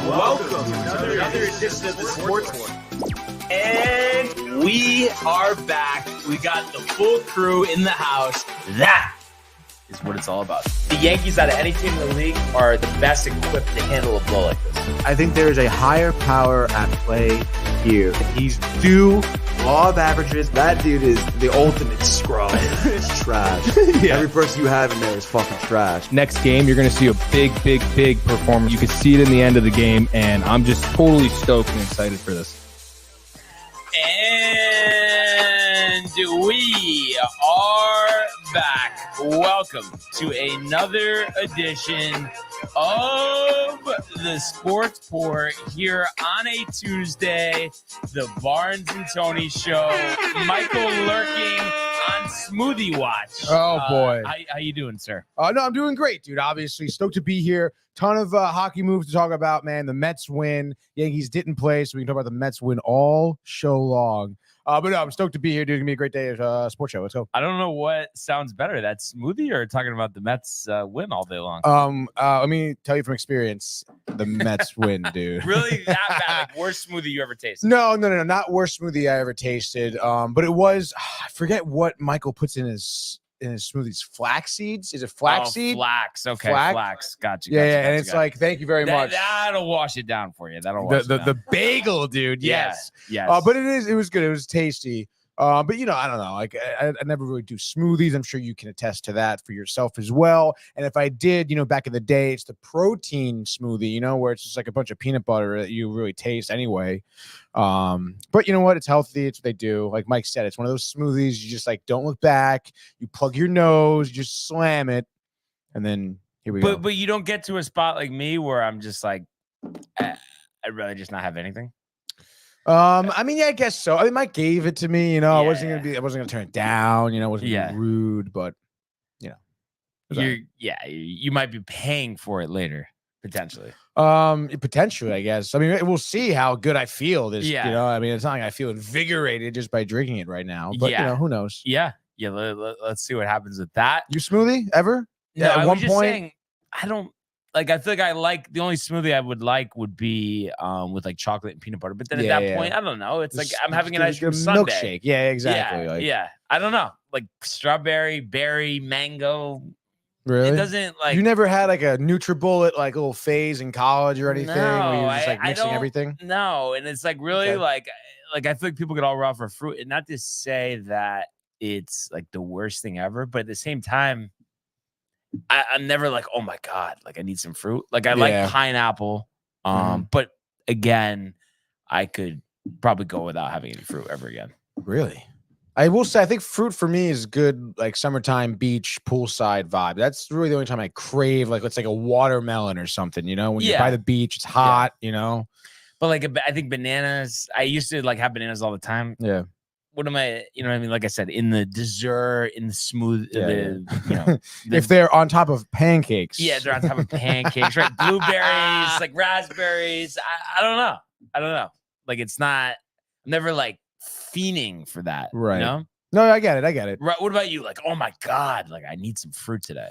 Welcome to another edition of the Sports War. And we are back. We got the full crew in the house. That is what it's all about. The Yankees, out of any team in the league, are the best equipped to handle a blow like this. I think there is a higher power at play here. He's due law of averages. That dude is the ultimate scrub. It's trash. Yeah. Every person you have in there is fucking trash. Next game, you're going to see a big performance. You can see it in the end of the game, and I'm just totally stoked and excited for this. And we are back. Welcome to another edition of the Sports Port here on a Tuesday. The Barnes and Tony Show. Michael lurking on Smoothie Watch. Oh, boy. How you doing, sir? No, I'm doing great, dude. Obviously, stoked to be here. Ton of hockey moves to talk about, man. The Mets win. Yankees didn't play, so we can talk about the Mets win all show long. But no, I'm stoked to be here, dude. It's going to be a great day at Sports Show. Let's go. I don't know what sounds better, that smoothie or talking about the Mets win all day long. Let me tell you from experience, the Mets win, dude. Really that bad? Like, worst smoothie you ever tasted? No, not worst smoothie I ever tasted. But it was, I forget what Michael puts in his smoothies. Flax seeds? Is it flax seed? Flax. Okay, flax. Gotcha. And it's like, thank you very much. That'll wash it down for you. That'll wash it down. The bagel, dude. Yes. Yes. But it was good. It was tasty. But I don't know. Like I never really do smoothies. I'm sure you can attest to that for yourself as well. And if I did, back in the day, it's the protein smoothie, where it's just like a bunch of peanut butter that you really taste anyway. But you know what? It's healthy. It's what they do. Like Mike said, it's one of those smoothies. You just like don't look back. You plug your nose, you just slam it, and then here we go. But you don't get to a spot like me where I'm just like, I'd rather just not have anything. I mean, yeah, I guess so. I mean, Mike gave it to me, I wasn't gonna turn it down, it wasn't being rude, but you might be paying for it later, potentially. Potentially, I guess. I mean, we'll see how good I feel this, I mean, it's not like I feel invigorated just by drinking it right now, but who knows? Yeah. Let's see what happens with that. You smoothie ever? No, at one point, saying, I don't. Like, I feel like I like the only smoothie I would like would be with like chocolate and peanut butter. But then at that point, I don't know. It's like I'm having an ice cream sundae. Milkshake. Yeah, exactly. Yeah. I don't know. Like strawberry, berry, mango. Really? It doesn't like. You never had like a NutriBullet like little phase in college or anything where you were just like mixing everything? No, and it's like really like I feel like people get all raw for fruit, and not to say that it's like the worst thing ever, but at the same time. I'm never like, oh my God, like I need some fruit. Like I like pineapple. But again, I could probably go without having any fruit ever again. Really? I will say, I think fruit for me is good, like summertime beach, poolside vibe. That's really the only time I crave, like, let's like a watermelon or something, when you're by the beach, it's hot, But like, I think bananas, I used to like have bananas all the time. Yeah. What am I, what I mean? Like I said, in the dessert, in the smooth, if they're on top of pancakes. Yeah, they're on top of pancakes, right? Blueberries, like raspberries. I don't know. Like it's not, I'm never like fiending for that. Right. No, I get it. Right. What about you? Like, oh my God, like I need some fruit today.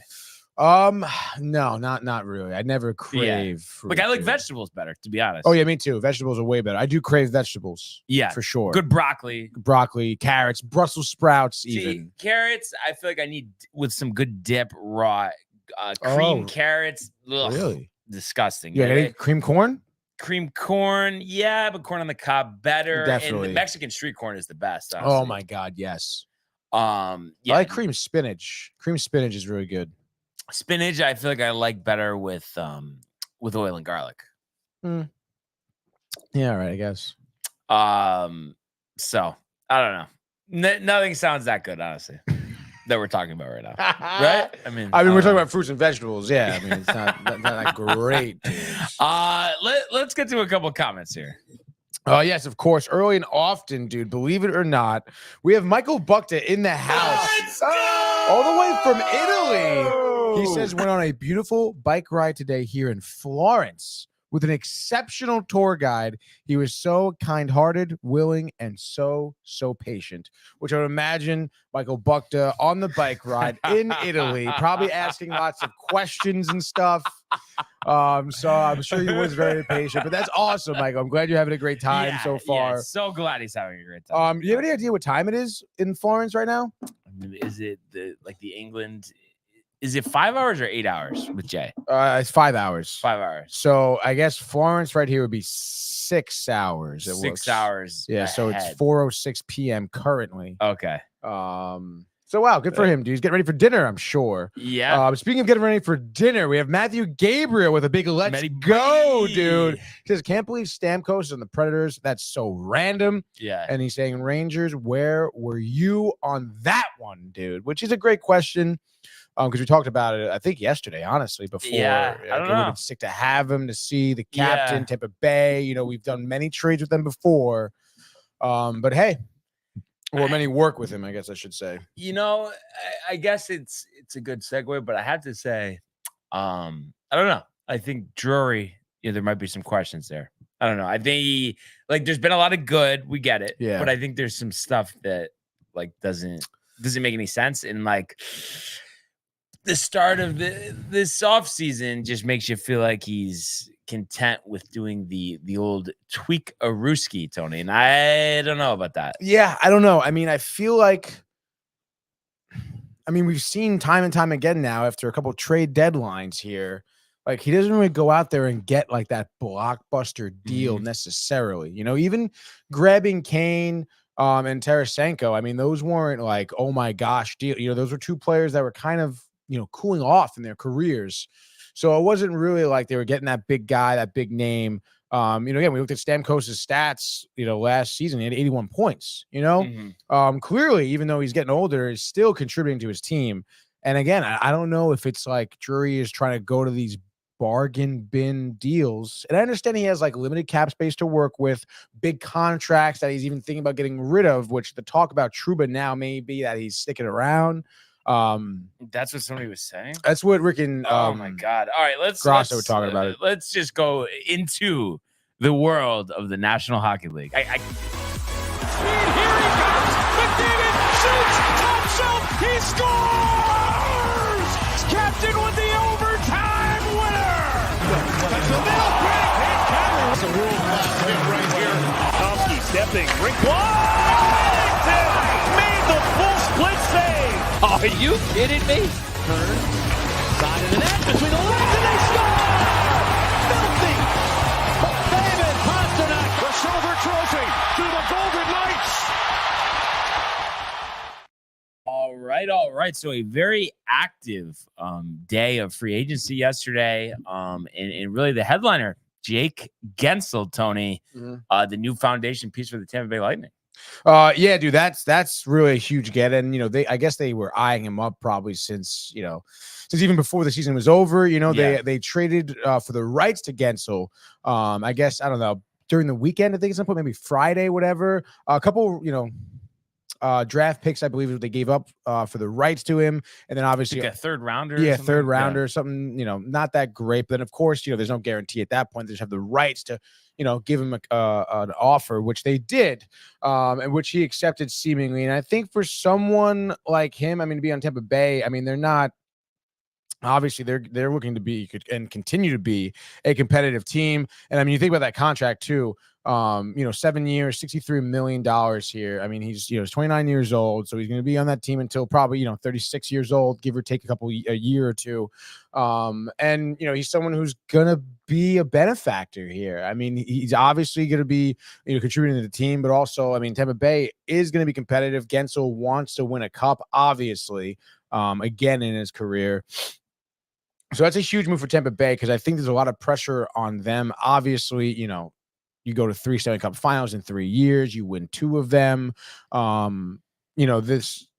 No, not really. I never crave fruit. Like I like vegetables better, to be honest. Oh yeah, me too. Vegetables are way better. I do crave vegetables. Yeah, for sure. Good broccoli, carrots, Brussels sprouts, even carrots. I feel like I need with some good dip, raw cream carrots. Ugh, really disgusting. Yeah, cream corn. Cream corn, yeah, but corn on the cob better. Definitely. And the Mexican street corn is the best. Honestly. Oh my God, yes. I like cream spinach. Cream spinach is really good. Spinach, I feel like I like better with oil and garlic. Yeah, all right, I guess. So I don't know. Nothing sounds that good, honestly, that we're talking about right now, right? I mean, we're talking about fruits and vegetables. Yeah, I mean, it's not that great. Let's get to a couple comments here. Yes, of course. Early and often, dude. Believe it or not, we have Michael Buckta in the house, all the way from Italy. He says went on a beautiful bike ride today here in Florence with an exceptional tour guide. He was so kind-hearted, willing, and so patient, which I would imagine Michael Buckta on the bike ride in Italy, probably asking lots of questions and stuff. So I'm sure he was very patient, but that's awesome, Michael. I'm glad you're having a great time so far. Yeah, so glad he's having a great time. Do you have any idea what time it is in Florence right now? I mean, is it the England? Is it 5 hours or 8 hours with Jay? It's 5 hours. 5 hours. So I guess Florence right here would be 6 hours. 6 hours. Yeah. Ahead. So it's 4:06 p.m. currently. Okay. So wow, good for him, dude. He's getting ready for dinner, I'm sure. Yeah. Speaking of getting ready for dinner, we have Matthew Gabriel with a big let's go, dude. He says, can't believe Stamkos and the Predators. That's so random. Yeah. And he's saying, Rangers, where were you on that one, dude? Which is a great question. Because we talked about it, I think yesterday, honestly, before. Yeah, I don't know. It would be sick to have him, to see the captain, Tampa Bay. You know, we've done many trades with them before. But hey, or many work with him, I guess I should say. You know, I guess it's a good segue, but I have to say, I don't know. I think Drury, there might be some questions there. I don't know. I think there's been a lot of good. We get it. Yeah. But I think there's some stuff that doesn't make any sense. And the start of this offseason just makes you feel like he's content with doing the old tweak a Ruski, Tony. And I don't know about that. Yeah, I don't know. I mean, I feel like we've seen time and time again now after a couple of trade deadlines here, he doesn't really go out there and get that blockbuster deal necessarily. Even grabbing Kane and Tarasenko, I mean, those weren't oh my gosh deal. Those were two players that were kind of cooling off in their careers. So it wasn't really they were getting that big guy, that big name. Again, we looked at Stamkos' stats, last season, he had 81 points, clearly, even though he's getting older, he's still contributing to his team. And again, I don't know if it's Drury is trying to go to these bargain bin deals. And I understand he has limited cap space to work with, big contracts that he's even thinking about getting rid of, which the talk about Trouba now may be that he's sticking around. That's what somebody was saying. That's what Rick and oh my god! All right, let's were talking about it. Let's just go into the world of the National Hockey League. Here he comes. McDavid shoots top shelf. He scores. Captain with the overtime winner. That's the middle break. It's a world-class hit right here. Tomsky stepping. Rink wide. Made the full split save. Are you kidding me? Turn. Side of the net. Between the legs and they score! Filthy! David Pasternak. The silver trophy to the Golden Knights. All right. So a very active day of free agency yesterday. And really the headliner, Jake Gensel, Tony, the new foundation piece for the Tampa Bay Lightning. Yeah, dude, that's really a huge get. And I guess they were eyeing him up probably since even before the season was over. They traded for the rights to Gensel. I guess, I don't know, during the weekend, I think at some point, maybe Friday, whatever. A couple, draft picks, I believe, is what they gave up for the rights to him. And then obviously a third rounder. Yeah, third rounder, something, not that great. But then of course, there's no guarantee at that point. They just have the rights to, give him an offer, which they did, and which he accepted seemingly. And I think for someone like him, to be on Tampa Bay, they're not. Obviously, they're looking to be and continue to be a competitive team. And you think about that contract too. 7 years, $63 million here. He's he's 29 years old, so he's going to be on that team until probably 36 years old, give or take a year or two. And he's someone who's going to be a benefactor here. He's obviously going to be contributing to the team, but also Tampa Bay is going to be competitive. Gensel wants to win a cup, obviously, again in his career. So that's a huge move for Tampa Bay because I think there's a lot of pressure on them. Obviously, you go to 3 Stanley Cup finals in 3 years, you win 2 of them.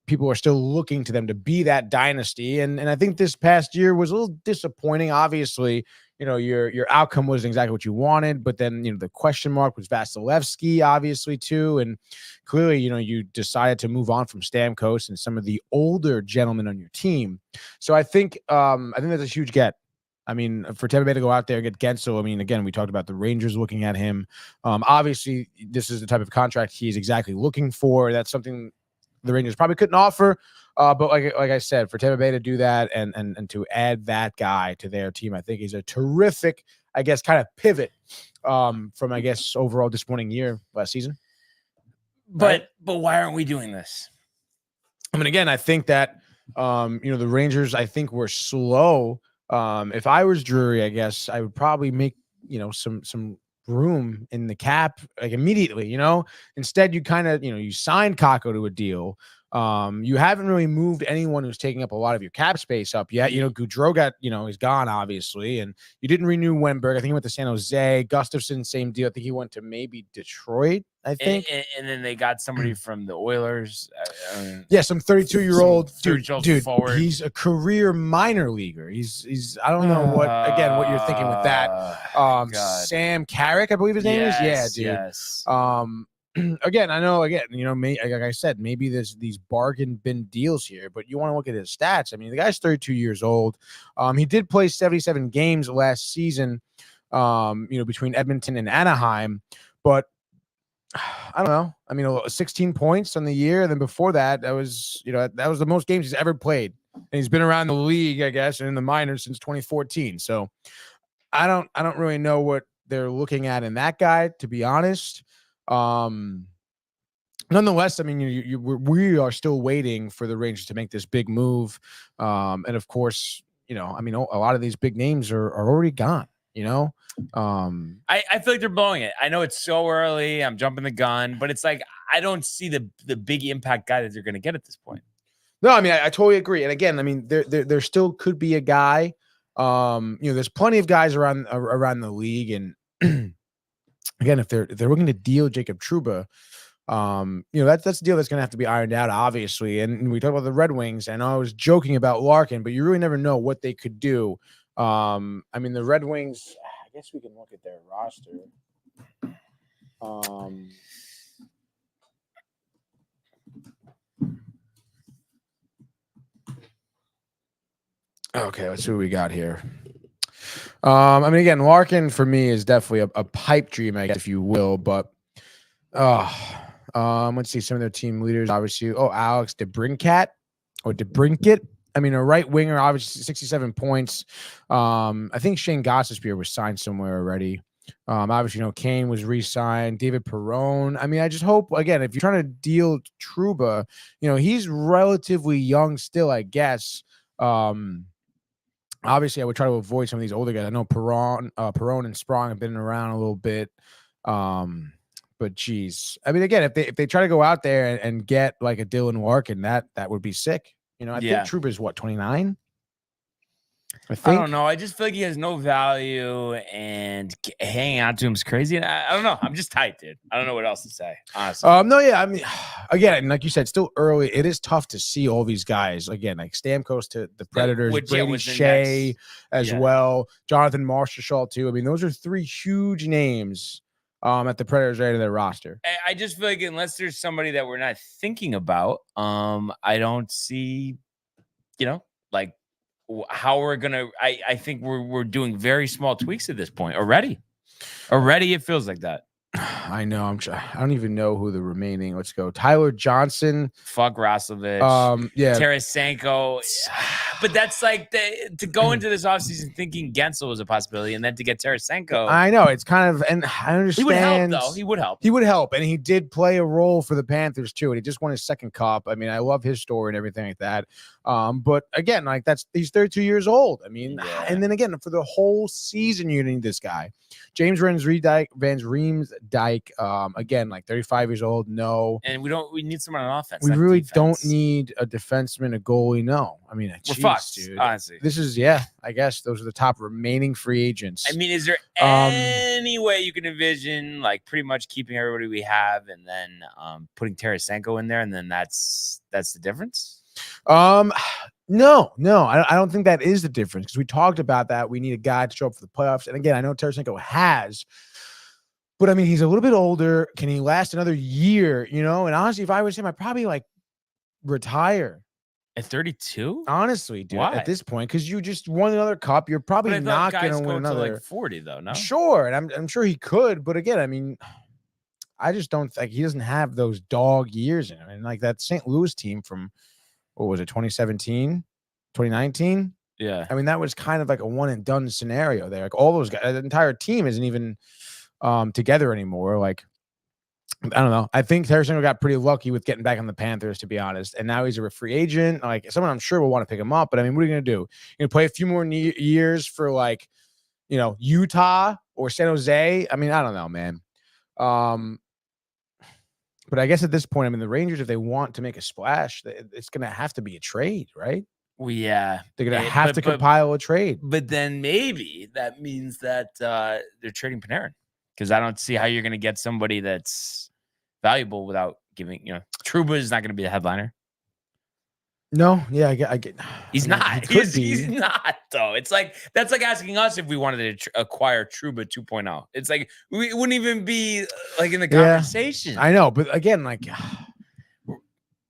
People are still looking to them to be that dynasty. And I think this past year was a little disappointing. Obviously, your outcome wasn't exactly what you wanted, but then, the question mark was Vasilevsky, obviously, too. And clearly, you decided to move on from Stamkos and some of the older gentlemen on your team. So I think that's a huge get. For Tampa Bay to go out there and get Gensel, again, we talked about the Rangers looking at him. Obviously, this is the type of contract he's exactly looking for. That's something the Rangers probably couldn't offer. But like I said, for Tampa Bay to do that and to add that guy to their team, I think is a terrific, I guess, kind of pivot from, I guess, overall disappointing year last season. But why aren't we doing this? I mean, again, I think that the Rangers, I think, were slow. If I was Drury, I guess I would probably make some room in the cap like immediately. Instead, you kind of you signed Kako to a deal. You haven't really moved anyone who's taking up a lot of your cap space up yet. Gaudreau got, he's gone, obviously. And you didn't renew Wenberg. I think he went to San Jose. Gustafsson, same deal. I think he went to maybe Detroit, I think. And then they got somebody from the Oilers. Some 32-year-old dude forward. He's a career minor leaguer. He's I don't know what you're thinking with that. Sam Carrick, I believe his name is. Yeah, dude. Yes. Again, I know, like I said, maybe there's these bargain bin deals here, but you want to look at his stats. I mean, the guy's 32 years old. He did play 77 games last season, between Edmonton and Anaheim, but I don't know. I mean, 16 points on the year. And then before that, that was the most games he's ever played. And he's been around the league, I guess, and in the minors since 2014. So I don't really know what they're looking at in that guy, to be honest. Nonetheless, I mean, we are still waiting for the Rangers to make this big move. And of course, a lot of these big names are already gone, I feel like they're blowing it. I know it's so early. I'm jumping the gun, but it's like, I don't see the big impact guy that they're going to get at this point. No, I mean, I totally agree. And again, I mean, there still could be a guy, there's plenty of guys around the league. And again, if they're looking to deal Jacob Trouba, that's a deal that's going to have to be ironed out, obviously. And we talked about the Red Wings, and I was joking about Larkin, but you really never know what they could do. I mean, the Red Wings, I guess we can look at their roster. Okay, let's see what we got here. I mean, again, Larkin for me is definitely a pipe dream, I guess, if you will. But let's see some of their team leaders. Obviously, Alex DeBrincat. I mean, a right winger, obviously 67 points. I think Shane Gostisbehere was signed somewhere already. Obviously, Kane was re-signed. David Perron. I mean, I just hope, again, if you're trying to deal Trouba, he's relatively young still, I guess. Obviously, I would try to avoid some of these older guys. I know Perron and Sprong have been around a little bit. But geez, I mean, again, if they try to go out there and get like a Dylan Larkin, that would be sick. I think Trouba's what, 29? I don't know. I just feel like he has no value, and hanging on to him is crazy. And I don't know. I'm just tight, dude. I don't know what else to say, honestly. No, yeah. I mean, again, like you said, still early. It is tough to see all these guys again, like Stamkos to the Predators, Brady Shea as well, Jonathan Marchessault too. I mean, those are three huge names at the Predators right in their roster. I just feel like unless there's somebody that we're not thinking about, I don't see, like how we're gonna. I think we're doing very small tweaks at this point already. Already, it feels like that. I know. I don't even know who the remaining. Let's go. Tyler Johnson. Fuck Roslovic. Tarasenko. But that's like to go into this offseason thinking Gensel was a possibility, and then to get Tarasenko. I know it's kind of, and I understand. He would help, though. He would help. He would help, and he did play a role for the Panthers too. And he just won his second cup. I mean, I love his story and everything like that. But again, like he's 32 years old. I mean, and then again, for the whole season, you need this guy. James Van Riemsdyk, again, like 35 years old. No, and we need someone on offense. We really don't need a defenseman, a goalie. No, I mean, we're fucked, dude. Honestly, this is I guess those are the top remaining free agents. I mean, is there any way you can envision like pretty much keeping everybody we have and then putting Tarasenko in there, and then that's the difference? No, I don't think that is the difference, because we talked about that. We need a guy to show up for the playoffs. And again, I know Tarasenko has, but I mean, he's a little bit older. Can he last another year? And honestly, if I was him, I'd probably like retire at 32. Honestly, dude, why? At this point, because you just won another cup, you're probably not going to win another. Like 40 though, no? Sure, and I'm sure he could, but again, I mean, I just don't think he doesn't have those dog years in him. And like that St. Louis team from what was it, 2017, 2019? Yeah. I mean, that was kind of like a one and done scenario there. Like all those guys, the entire team isn't even together anymore. Like, I don't know. I think Tarasenko got pretty lucky with getting back on the Panthers, to be honest. And now he's a free agent. Like someone I'm sure will want to pick him up. But I mean, what are you going to do? You're going to play a few more years for like, Utah or San Jose? I mean, I don't know, man. But I guess at this point, I mean, the Rangers, if they want to make a splash, it's going to have to be a trade, right? Well, yeah. They're going to have to compile a trade. But then maybe that means that they're trading Panarin, because I don't see how you're going to get somebody that's valuable without giving, Trouba is not going to be the headliner. No, yeah, I get. He's not. He's not, though. It's like, that's like asking us if we wanted to acquire Trouba 2.0. It's like, we wouldn't even be like in the conversation. I know, but again, like,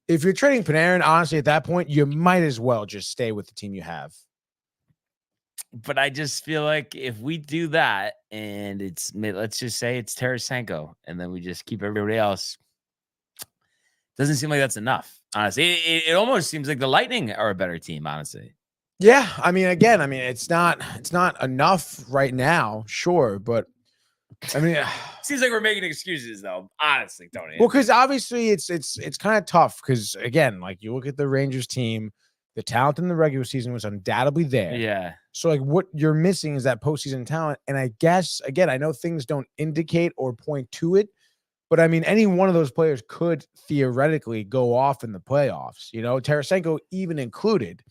if you're trading Panarin, honestly, at that point, you might as well just stay with the team you have. But I just feel like if we do that and let's just say it's Tarasenko, and then we just keep everybody else, doesn't seem like that's enough. Honestly, it almost seems like the Lightning are a better team, honestly. Yeah, I mean, again, it's not enough right now, sure, but I mean, seems like we're making excuses, though. Honestly, Tony. Well, because obviously it's kind of tough. Because again, like you look at the Rangers team, the talent in the regular season was undoubtedly there. Yeah. So like, what you're missing is that postseason talent. And I guess again, I know things don't indicate or point to it, but I mean, any one of those players could theoretically go off in the playoffs. Tarasenko even included.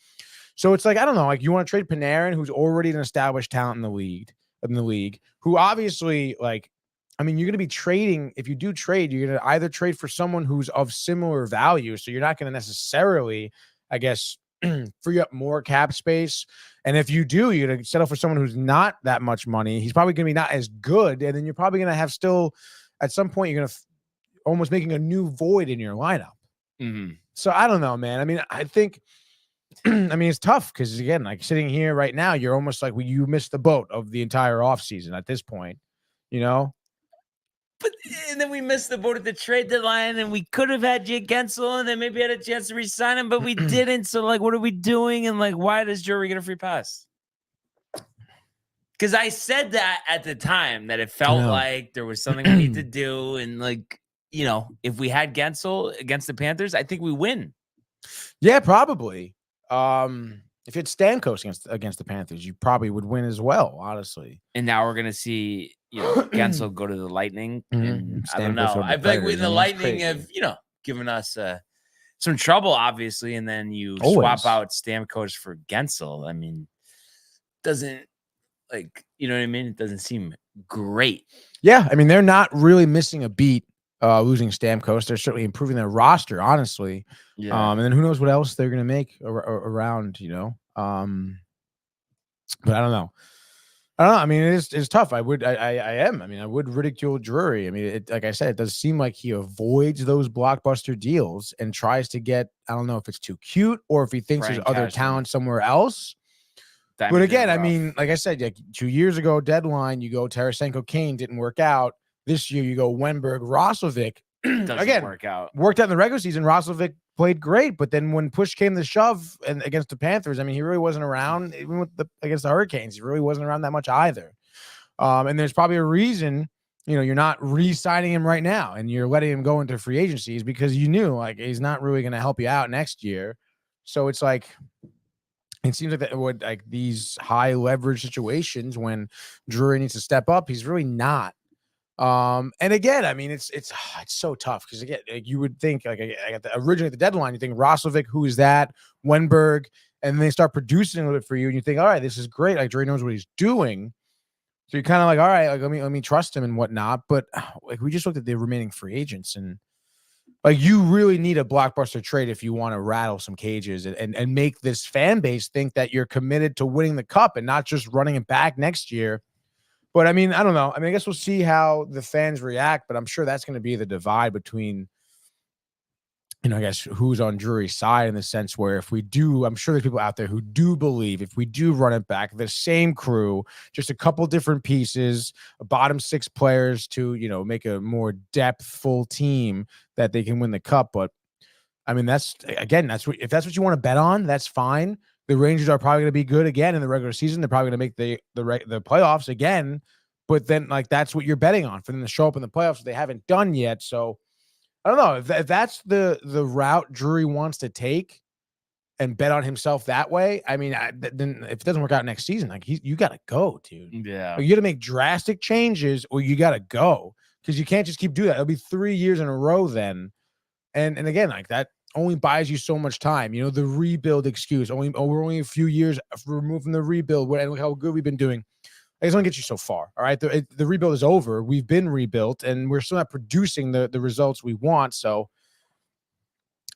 So it's like, I don't know, like you want to trade Panarin, who's already an established talent in the league, who obviously, like, I mean, you're going to be trading. If you do trade, you're going to either trade for someone who's of similar value. So you're not going to necessarily, I guess, free up more cap space. And if you do, you're going to settle for someone who's not that much money. He's probably going to be not as good. And then you're probably going to have still, at some point, you're going to almost making a new void in your lineup. Mm-hmm. So I don't know, man. I mean, I think, I mean, it's tough because, again, like sitting here right now, you're almost like you missed the boat of the entire offseason at this point, But and then we missed the boat at the trade deadline, and we could have had Jake Gensel, and then maybe had a chance to re-sign him, but we didn't. So, like, what are we doing? And, like, why does Drury get a free pass? Because I said that at the time, that it felt like there was something we need to do. And, like, if we had Gensel against the Panthers, I think we win. Yeah, probably. If it's Stamkos against the Panthers, you probably would win as well, honestly. And now we're going to see, Gensel go to the Lightning. And I don't know. I feel like the Lightning have, given us some trouble, obviously. And then you swap out Stamkos for Gensel. I mean, doesn't, like, you know what I mean? It doesn't seem great. Yeah, I mean, they're not really missing a beat losing Stamkos. They're certainly improving their roster, honestly. Yeah. And then who knows what else they're going to make around, But I don't know. I mean, it's tough. I am. I mean, I would ridicule Drury. I mean, like I said, it does seem like he avoids those blockbuster deals and tries to get, I don't know if it's too cute or if he thinks there's other talent somewhere else. But again, I mean, like I said, like 2 years ago, deadline, you go Tarasenko, Kane, didn't work out. This year, you go Wenberg, Roslovic. Again, worked out in the regular season. Roslovic played great, but then when push came to shove and against the Panthers, I mean, he really wasn't around. Even against the Hurricanes, he really wasn't around that much either. And there's probably a reason, you're not re-signing him right now and you're letting him go into free agencies because you knew like he's not really going to help you out next year. So it's like. It seems like that would like these high leverage situations when Drury needs to step up, he's really not. And again, I mean, it's so tough because again, like, you would think like originally at the deadline, you think Roslovic, who is that? Wenberg, and then they start producing a little bit for you, and you think, all right, this is great. Like Drury knows what he's doing, so you're kind of like, all right, like let me trust him and whatnot. But like we just looked at the remaining free agents and. Like you really need a blockbuster trade if you want to rattle some cages and make this fan base think that you're committed to winning the cup and not just running it back next year. But I mean, I don't know. I mean, I guess we'll see how the fans react, but I'm sure that's going to be the divide between, I guess who's on Drury's side in the sense where if we do, I'm sure there's people out there who do believe if we do run it back, the same crew, just a couple different pieces, bottom six players to, make a more depthful team that they can win the cup. But I mean, that's if that's what you want to bet on, that's fine. The Rangers are probably going to be good again in the regular season. They're probably going to make the playoffs again. But then, like, that's what you're betting on for them to show up in the playoffs. They haven't done yet. So I don't know if that's the route Drury wants to take and bet on himself that way. I mean, then if it doesn't work out next season, like you got to go, dude. Yeah. Like, you got to make drastic changes or you got to go because you can't just keep doing that. It'll be 3 years in a row then. And again, like that only buys you so much time. You know, the rebuild excuse. We're only a few years removed from the rebuild. And look how good we've been doing. It's going to get you so far. All right. The rebuild is over. We've been rebuilt and we're still not producing the results we want. So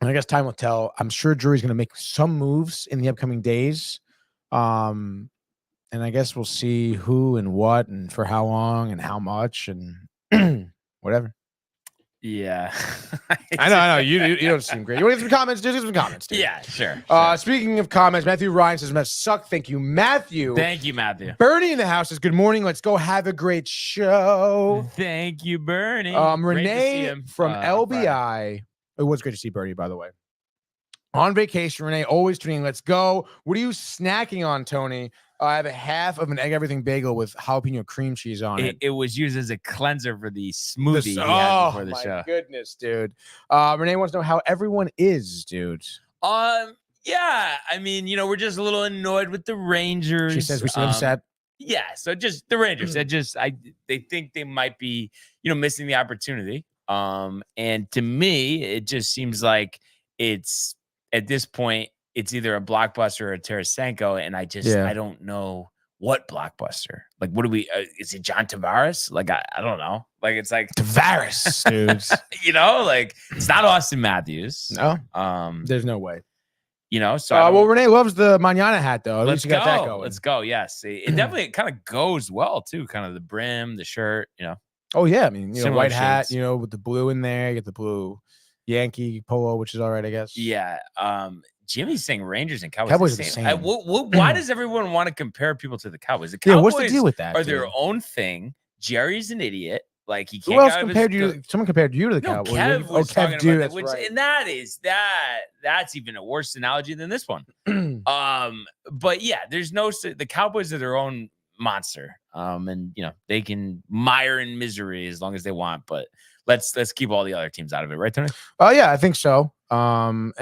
I guess time will tell. I'm sure Drury's going to make some moves in the upcoming days. And I guess we'll see who and what and for how long and how much and whatever. Yeah. I know. You don't seem great. You want to get some comments? Just get some comments, dude. Yeah, sure. Speaking of comments, Matthew Ryan says, "Mess suck." Thank you, Matthew. Thank you, Matthew. Bernie in the house says, "Good morning. Let's go have a great show." Thank you, Bernie. Renee from LBI. It was great to see Bernie, by the way. On vacation, Renee, always tuning. Let's go. What are you snacking on, Tony? I have a half of an egg everything bagel with jalapeno cream cheese on it. It was used as a cleanser for the smoothie he had before the show. Oh, my goodness, dude. Renee wants to know how everyone is, dude. Yeah. I mean, we're just a little annoyed with the Rangers. She says we seem upset. Yeah. So just the Rangers. They think they might be, missing the opportunity. And to me, it just seems like it's at this point, it's either a Blockbuster or a Tarasenko, and I don't know what Blockbuster. Like, what do we? Is it John Tavares? Like, I don't know. Like, it's like Tavares, dudes. Like it's not Austin Matthews. No, there's no way. So Renee loves the Manana hat though. At least you got that going. Let's go. Yes, it definitely kind of goes well too. Kind of the brim, the shirt. Oh yeah, I mean, white shades. hat. With the blue in there. You get the blue Yankee polo, which is all right, I guess. Yeah. Jimmy's saying Rangers and Cowboys. Cowboys are the same. Why does everyone want to compare people to the Cowboys? The Cowboys what's the deal with that? Are their own thing. Jerry's an idiot. Like he can't. Who else compared you? Someone compared you to the Cowboys. Kev was talking Kev, about that, and that's even a worse analogy than this one. But yeah, there's the Cowboys are their own monster. And they can mire in misery as long as they want, but let's keep all the other teams out of it, right, Tony? Oh yeah, I think so. And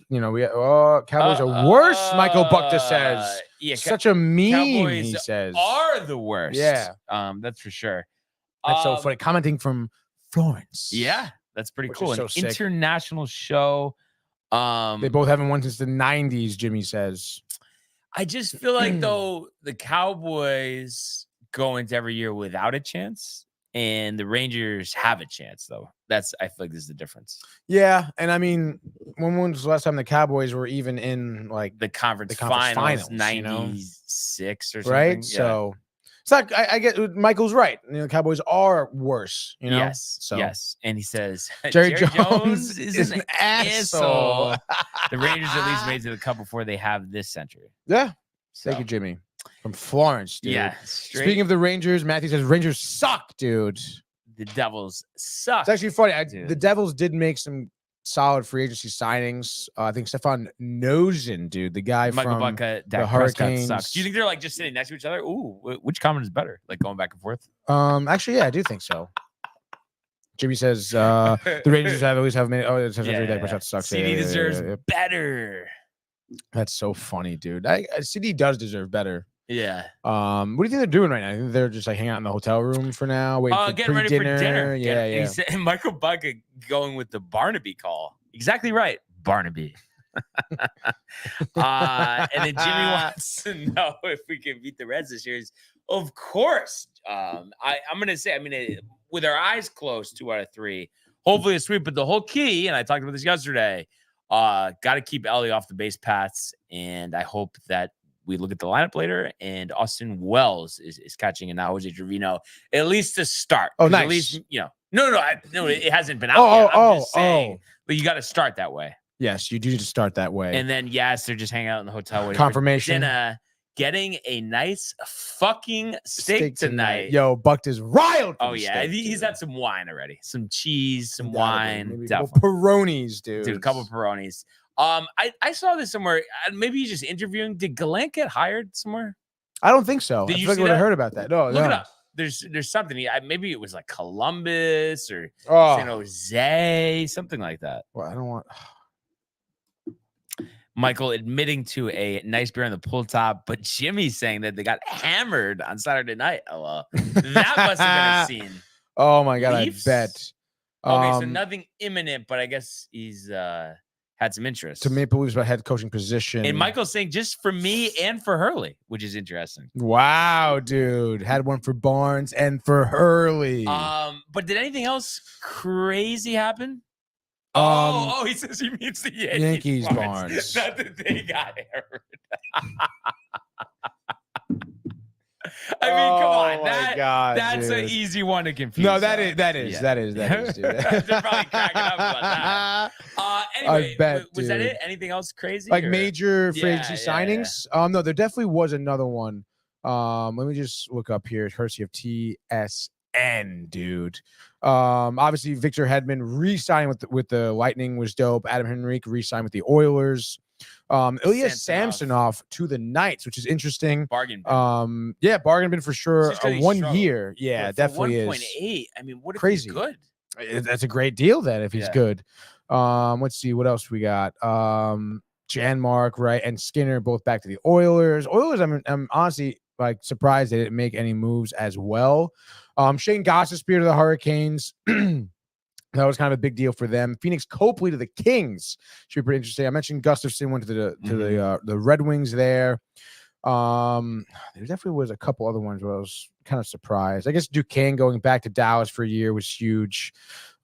we Cowboys are worse. Michael Buckta says, yeah, such a meme. Cowboys he says are the worst. Yeah, that's for sure. That's so funny. Commenting from Florence. Yeah, that's pretty cool. So An sick. International show. They both haven't won since the 90s. Jimmy says. I just feel like though the Cowboys go into every year without a chance, and the Rangers have a chance though. I feel like this is the difference. Yeah, and I mean, when was the last time the Cowboys were even in like the conference finals 96 or something? Right. Yeah. So it's not. I get Michael's right. The Cowboys are worse. Yes. So yes. And he says Jerry Jones is an asshole. The Rangers at least made it to the Cup before they have this century. Yeah. So. Thank you, Jimmy. From Florence, dude. Yeah. Speaking of the Rangers, Matthew says Rangers suck, dude. The Devils suck. It's actually funny. The Devils did make some solid free agency signings. I think Stefan Nosen, dude, the guy Michael from Buckta, the Hurricanes. Sucks. Do you think they're like just sitting next to each other? Ooh, which comment is better? Like going back and forth? Actually, yeah, I do think so. Jimmy says the Rangers always have many. Oh, it says every day, but that sucks. CD deserves better. That's so funny, dude. CD does deserve better. Yeah. What do you think they're doing right now? I think they're just like hanging out in the hotel room for now, waiting for getting ready for dinner. Yeah. He said, Michael Buckta going with the Barnaby call. Exactly right, Barnaby. And then Jimmy wants to know if we can beat the Reds this year. Of course. I'm gonna say, with our eyes closed, 2 out of 3. Hopefully a sweep, but the whole key, and I talked about this yesterday, got to keep Ellie off the base paths, and I hope that we look at the lineup later, and Austin Wells is catching, and now Jose Trevino, at least to start. Oh, nice. At least, no, it hasn't been out yet. I'm just saying, but you got to start that way. Yes, you do need to start that way. And then, yes, they're just hanging out in the hotel waiting confirmation. for dinner. getting a nice fucking steak tonight. Yo, Bucked is riled. Oh yeah, he's had some wine already, some cheese, some Undoubtedly. wine, Maybe a definitely. couple Peronis, dude. Dude, a couple Peronis. I saw this somewhere. Maybe he's just interviewing. Did Gallant get hired somewhere? I don't think so. Did I you feel like see I would have that? heard about that. No, Look no. it up. There's something. Maybe it was like Columbus or Oh, San Jose, something like that. well, I don't want. Michael admitting to a nice beer on the pool top, but Jimmy's saying that they got hammered on Saturday night. Oh, well, that must have been a scene. Oh my god, Leafs? I bet. Okay, so nothing imminent, but I guess he's had some interest. To Maple Leafs about head coaching position. And Michael's saying just for me and for Hurley, which is interesting. Wow, dude. Had one for Barnes and for Hurley. But did anything else crazy happen? He says he means the Yankees Barnes. Not that they got hammered. I mean, come on. That's an easy one to confuse. No, that is, dude. They're probably cracking up about that. Anyway, I bet, was that dude. it? Anything else crazy? Like or? major free Yeah, agency yeah, signings? No, there definitely was another one. Let me just look up here. Courtesy of TSN, dude. Obviously Victor Hedman re-signing with the Lightning was dope. Adam Henrique re-signed with the Oilers. Ilya Samsonov to the Knights, which is interesting. Bargain bin. Yeah, bargain bin for sure. Just 'cause he 1 struggled. year. Yeah, But definitely for is. 1.8. I mean, what if Crazy. he's good? That's a great deal then if he's Yeah. good. Let's see what else we got. Janmark, right, and Skinner both back to the Oilers. I'm honestly like surprised they didn't make any moves as well. Shane Gostisbehere to the Hurricanes. That was kind of a big deal for them. Phoenix Copley to the Kings should be pretty interesting. I mentioned Gustafson went to the Red Wings there. There definitely was a couple other ones where I was kind of surprised. I guess Duquesne going back to Dallas for a year was huge.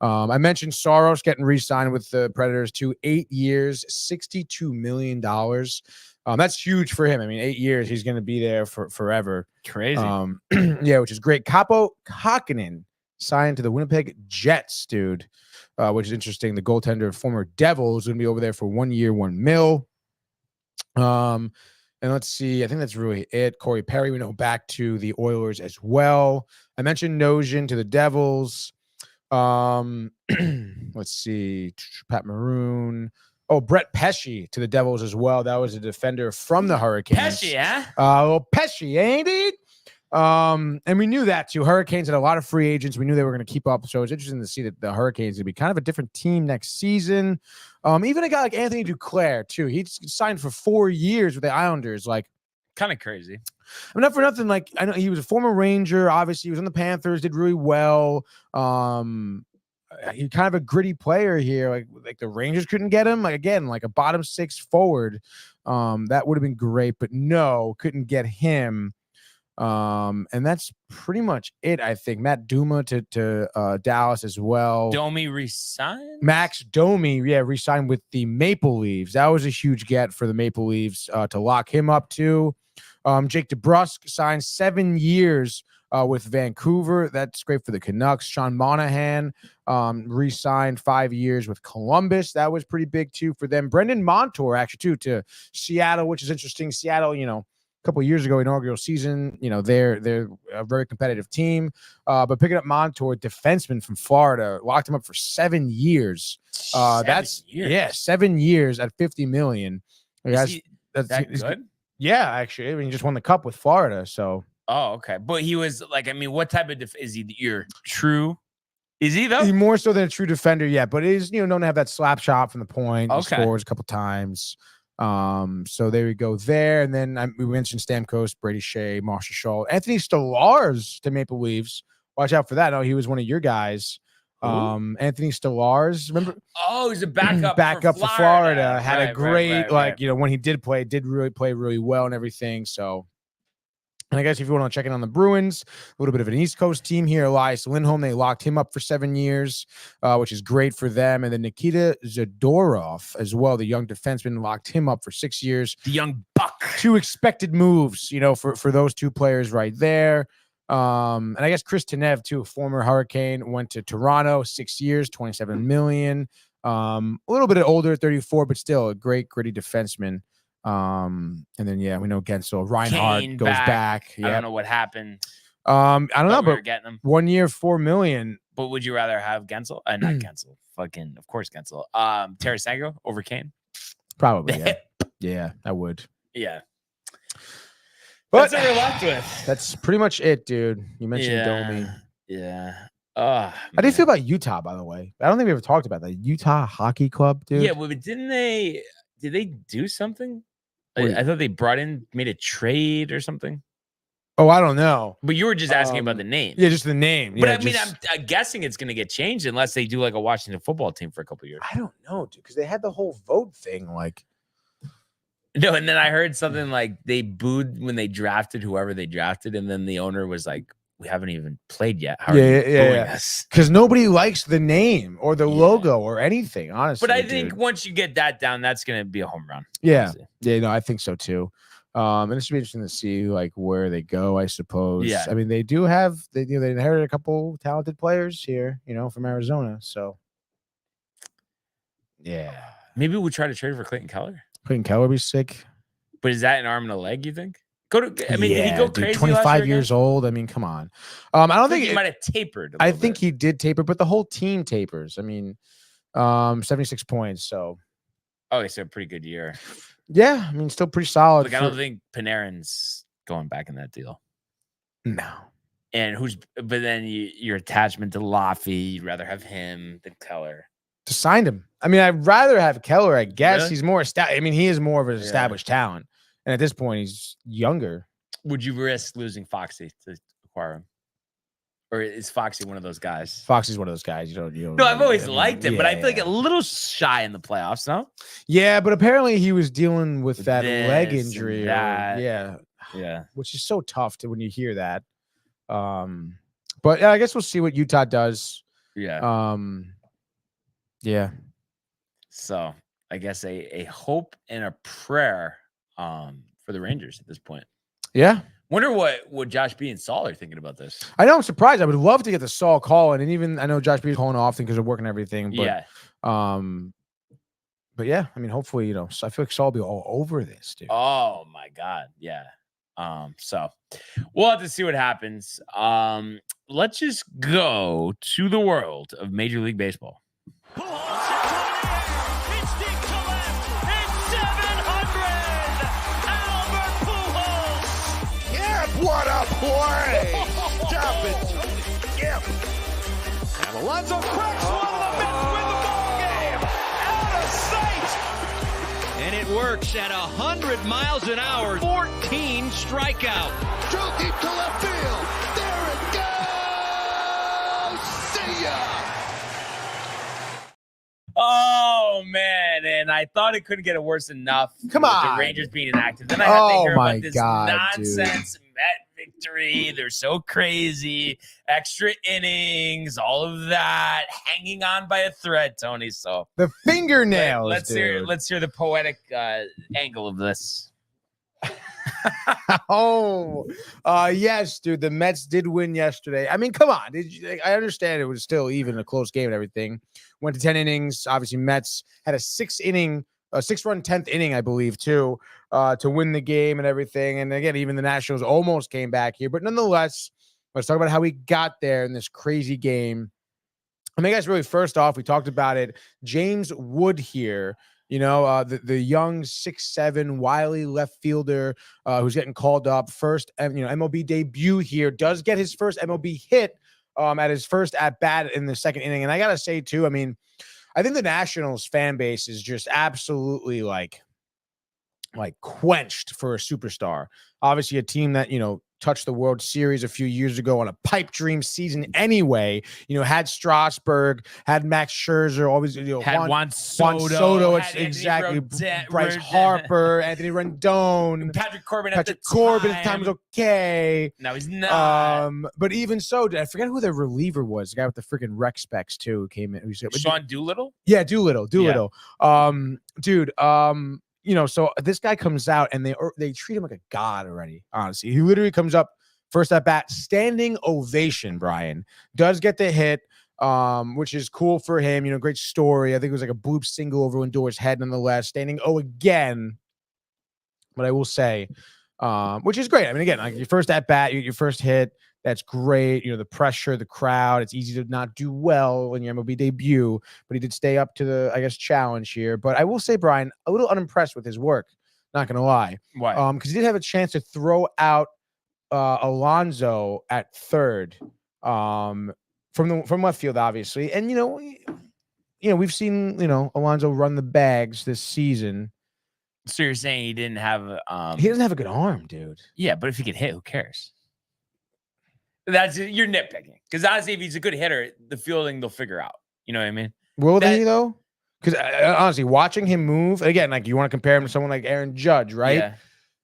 I mentioned Soros getting re-signed with the Predators to 8 years, $62 million. That's huge for him. I mean, 8 years, he's going to be there for forever. Crazy. Yeah, which is great. Kaapo Kahkonen signed to the Winnipeg Jets, dude, which is interesting. The goaltender, former Devils, going to be over there for 1 year, $1 million. And let's see, I think that's really it. Corey Perry, we know, back to the Oilers as well. I mentioned Nosian to the Devils. Let's see, Pat Maroon. Oh, Brett Pesce to the Devils as well. That was a defender from the Hurricanes. Pesce, huh? Well, Pesce, ain't it? And we knew that too. Hurricanes had a lot of free agents. We knew they were going to keep up. So it's interesting to see that the Hurricanes are going to be kind of a different team next season. Even a guy like Anthony Duclair too. He signed for 4 years with the Islanders. Like, kind of crazy. I mean, not for nothing. Like, I know he was a former Ranger. Obviously, he was on the Panthers. Did really well. He's kind of a gritty player here. Like the Rangers couldn't get him. Like, again, like a bottom six forward. That would have been great, but no, couldn't get him. And that's pretty much it, I think. Matt Duma to Dallas as well. Domi resigned? Max Domi, yeah, resigned with the Maple Leafs. That was a huge get for the Maple Leafs to lock him up too. Jake DeBrusk signed 7 years with Vancouver. That's great for the Canucks. Sean Monahan re-signed 5 years with Columbus. That was pretty big too for them. Brendan Montour actually too to Seattle, which is interesting. Seattle, a couple of years ago, inaugural season, they're a very competitive team. But picking up Montour, defenseman from Florida, locked him up for 7 years. 7 years. 7 years at $50 million. Is that good? Yeah, actually, I mean, he just won the cup with Florida. So, oh, okay. But he was like, I mean, what type of is he? Your true? Is he though? He's more so than a true defender, yeah. But it is known to have that slap shot from the point. Okay. He scores a couple times. So there we go there. And then we mentioned Stamkos, Brady Shea, Marshall Shaw, Anthony Stolarz to Maple Leafs. Watch out for that. Oh, he was one of your guys. Anthony Stolarz, remember? Oh, he's a backup for Florida. Had a great, right. When he did play, did really play really well and everything. So, and I guess if you want to check in on the Bruins, a little bit of an East Coast team here. Elias Lindholm, they locked him up for 7 years, which is great for them. And then Nikita Zadorov as well, the young defenseman, locked him up for 6 years. The young buck. 2 expected moves, for those 2 players right there. And I guess Chris Tanev, too, a former Hurricane, went to Toronto, 6 years, $27 million. A little bit older, 34, but still a great, gritty defenseman. And then we know Gensel. Reinhardt Kane goes back. I don't know what happened. I don't know, we were but getting him. 1 year, $4 million. But would you rather have Gensel? Not Gensel. Fucking, of course, Gensel. Tarasenko over Kane? Probably, yeah. Yeah, I would. Yeah. But that's what we're left with. That's pretty much it, dude. You mentioned Domi. Yeah. How do you feel about Utah, by the way? I don't think we ever talked about that. Utah Hockey Club, dude. Yeah, but did they do something? I thought they made a trade or something. Oh, I don't know. But you were just asking about the name. Yeah, just the name. But yeah, I'm guessing it's going to get changed unless they do like a Washington football team for a couple years. I don't know, dude, because they had the whole vote thing. Like, no, and then I heard something like they booed when they drafted whoever they drafted, and then the owner was like, "We haven't even played yet. How are you booing us?" Because nobody likes the name or the logo or anything, honestly. But I think once you get that down, that's going to be a home run. Yeah, honestly. yeah, no, I think so too. And it should be interesting to see like where they go, I suppose. Yeah. I mean, they do have they inherited a couple talented players here, from Arizona. So yeah. Maybe we'll try to trade for Clayton Keller. Clayton Keller would be sick. But is that an arm and a leg, you think? Did he go crazy? 25 years old. I mean, come on. I don't think he might have tapered. I think he did taper, but the whole team tapers. I mean, 76 points. So it's a pretty good year. Yeah, I mean, still pretty solid. Like, I don't think Panarin's going back in that deal. No. And but then your attachment to Laffy, you'd rather have him than Keller. To sign him. I mean, I'd rather have Keller, I guess. Really? He's more established. I mean, he is more of an established talent. And at this point, he's younger. Would you risk losing Foxy to acquire him? Or is Foxy one of those guys? Foxy's one of those guys. You don't no, I've always liked him, but I feel like a little shy in the playoffs, no? Yeah, but apparently he was dealing with that leg injury. Yeah. Which is so tough when you hear that. But I guess we'll see what Utah does. Yeah. Yeah. So I guess a hope and a prayer for the Rangers at this point. Yeah. Wonder what Josh B and Saul are thinking about this. I know, I'm surprised. I would love to get the Saul call, and even I know Josh B is calling often because they're working everything. But but yeah, I mean, hopefully, so I feel like Saul will be all over this, dude. Oh my God, yeah. So we'll have to see what happens. Let's just go to the world of Major League Baseball. What a play! Stop it! Yep. And Alonso cracks one of the Mets win the ball game. Out of sight. And it works at 100 miles an hour. 14 strikeout. Drill deep to left field. There it goes. See ya. Oh man, and I thought it couldn't get worse enough. Come on, the Rangers being inactive. Then I had to hear about this nonsense dude. Met victory. They're so crazy. Extra innings, all of that, hanging on by a thread, Tony. So the fingernails. Let's hear the poetic angle of this. Yes, dude. The Mets did win yesterday. I mean, come on. I understand it was still even a close game and everything. Went to 10 innings. Obviously, Mets had a 6-run 10th inning, I believe, too, to win the game and everything. And again, even the Nationals almost came back here. But nonetheless, let's talk about how we got there in this crazy game. I mean, guys, really, first off, we talked about it. James Wood here. The young 6'7" wily left fielder who's getting called up first, MLB debut here, does get his first MLB hit at his first at bat in the second inning. And I got to say too, I mean, I think the Nationals fan base is just absolutely like quenched for a superstar. Obviously a team that, touched the World Series a few years ago on a pipe dream season anyway. Had Strasburg, had Max Scherzer, always had Juan Soto, it's exactly Bryce Harper, Anthony Rendon, Patrick Corbin. Patrick Corbin at the time was okay. No, he's not. But even so, I forget who the reliever was. The guy with the freaking rec specs too who came in. Sean Doolittle? Yeah, Doolittle. Yeah. So this guy comes out and they treat him like a god already, honestly. He literally comes up first at bat, standing ovation, Brian. Does get the hit, which is cool for him. Great story. I think it was like a bloop single over Lindor's head nonetheless. Standing again. But I will say, which is great. I mean, again, like your first at bat, your first hit, that's great. You know, the pressure, the crowd. It's easy to not do well in your MLB debut, but he did stay up to the, I guess, challenge here. But I will say, Brian, a little unimpressed with his work. Not gonna lie. Why? Because he did have a chance to throw out Alonso at third, from left field, obviously. And we've seen Alonso run the bags this season. So you're saying he didn't have He doesn't have a good arm, dude. Yeah, but if he can hit, who cares? You're nitpicking. Because honestly, if he's a good hitter, the fielding they'll figure out. You know what I mean? Will they though? Because honestly, watching him move again, like you want to compare him to someone like Aaron Judge, right? Yeah.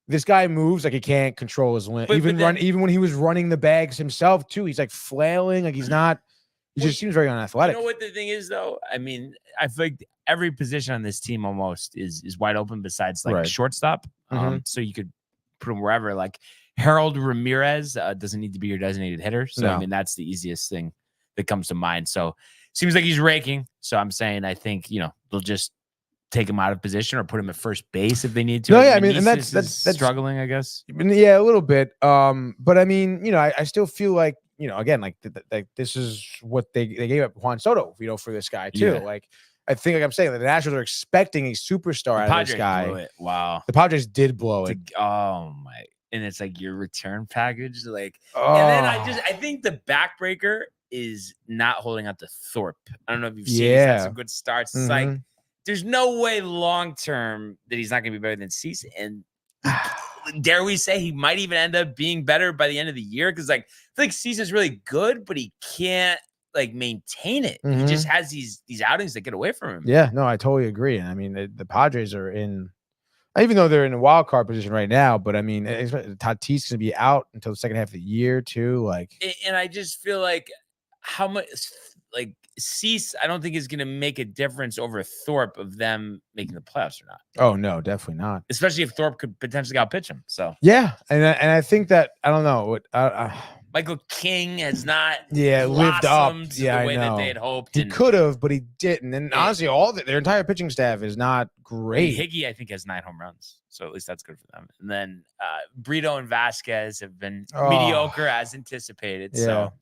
This guy moves like he can't control his limb. Even when he was running the bags himself too, he's like flailing, like he's not. He just seems very unathletic. You know what the thing is, though? I mean, I feel like every position on this team almost is wide open besides like shortstop. So you could put him wherever. Like Harold Ramirez doesn't need to be your designated hitter. So I mean, that's the easiest thing that comes to mind. So seems like he's raking. So I'm saying I think they'll just take him out of position or put him at first base if they need to. No, yeah, I mean, and that's struggling, I guess. Yeah, a little bit. But I mean, I still feel like again, like this is what they gave up Juan Soto, for this guy too. Yeah. Like I think, like I'm saying, the Nationals are expecting a superstar out of this guy. Blew it. Wow, the Padres did blow it. Oh my! And it's like your return package, like. And then I think the backbreaker is not holding out to Thorpe. I don't know if you've seen. He's had some good starts. It's like there's no way long term that he's not going to be better than Cease. And dare we say he might even end up being better by the end of the year? Because like I feel like Cease is really good, but he can't like maintain it. He just has these outings that get away from him. Yeah, no, I totally agree. And I mean, the Padres are in, even though they're in a wild card position right now, but I mean, Tatis is going to be out until the second half of the year too. Like, and I just feel like how much like Cease, I don't think is going to make a difference over Thorpe of them making the playoffs or not. Oh no, definitely not. Especially if Thorpe could potentially outpitch him. So yeah, and I think that I don't know. Michael King has not lived up the way that they had hoped. He could have, but he didn't. And honestly, their entire pitching staff is not great. Higgy, I think, has 9 home runs, so at least that's good for them. And then Brito and Vasquez have been mediocre as anticipated. Yeah. So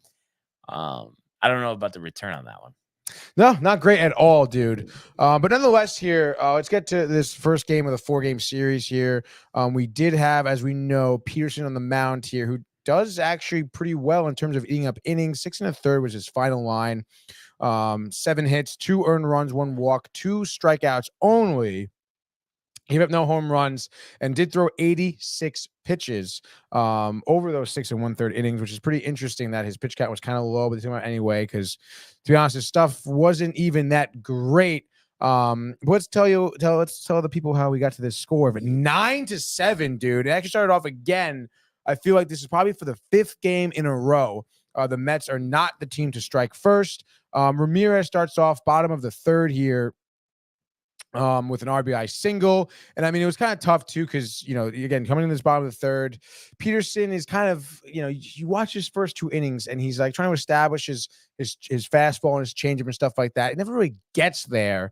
I don't know about the return on that one. No, not great at all, dude. But nonetheless, here, let's get to this first game of the 4-game series here. We did have, as we know, Peterson on the mound here, who does actually pretty well in terms of eating up innings. 6 1/3 was his final line. 7 hits, 2 earned runs, 1 walk, 2 strikeouts only. He gave up no home runs and did throw 86 pitches over those 6 1/3 innings, which is pretty interesting that his pitch count was kind of low, but anyway, because to be honest, his stuff wasn't even that great. Let's tell the people how we got to this score of 9-7, dude. It actually started off again. I feel like this is probably for the 5th game in a row. The Mets are not the team to strike first. Ramirez starts off bottom of the 3rd here with an RBI single. And I mean, it was kind of tough too, because, again, coming in this bottom of the 3rd, Peterson is kind of, you watch his first 2 innings and he's like trying to establish his fastball and his changeup and stuff like that. It never really gets there.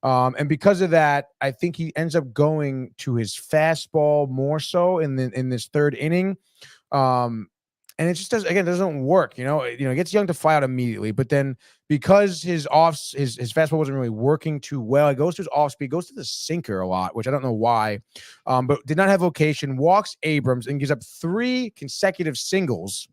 And because of that, I think he ends up going to his fastball more so in this 3rd inning. And it just doesn't work. It gets Young to fly out immediately, but then because his fastball wasn't really working too well, it goes to his off speed, goes to the sinker a lot, which I don't know why, but did not have location, walks Abrams and gives up 3 consecutive singles,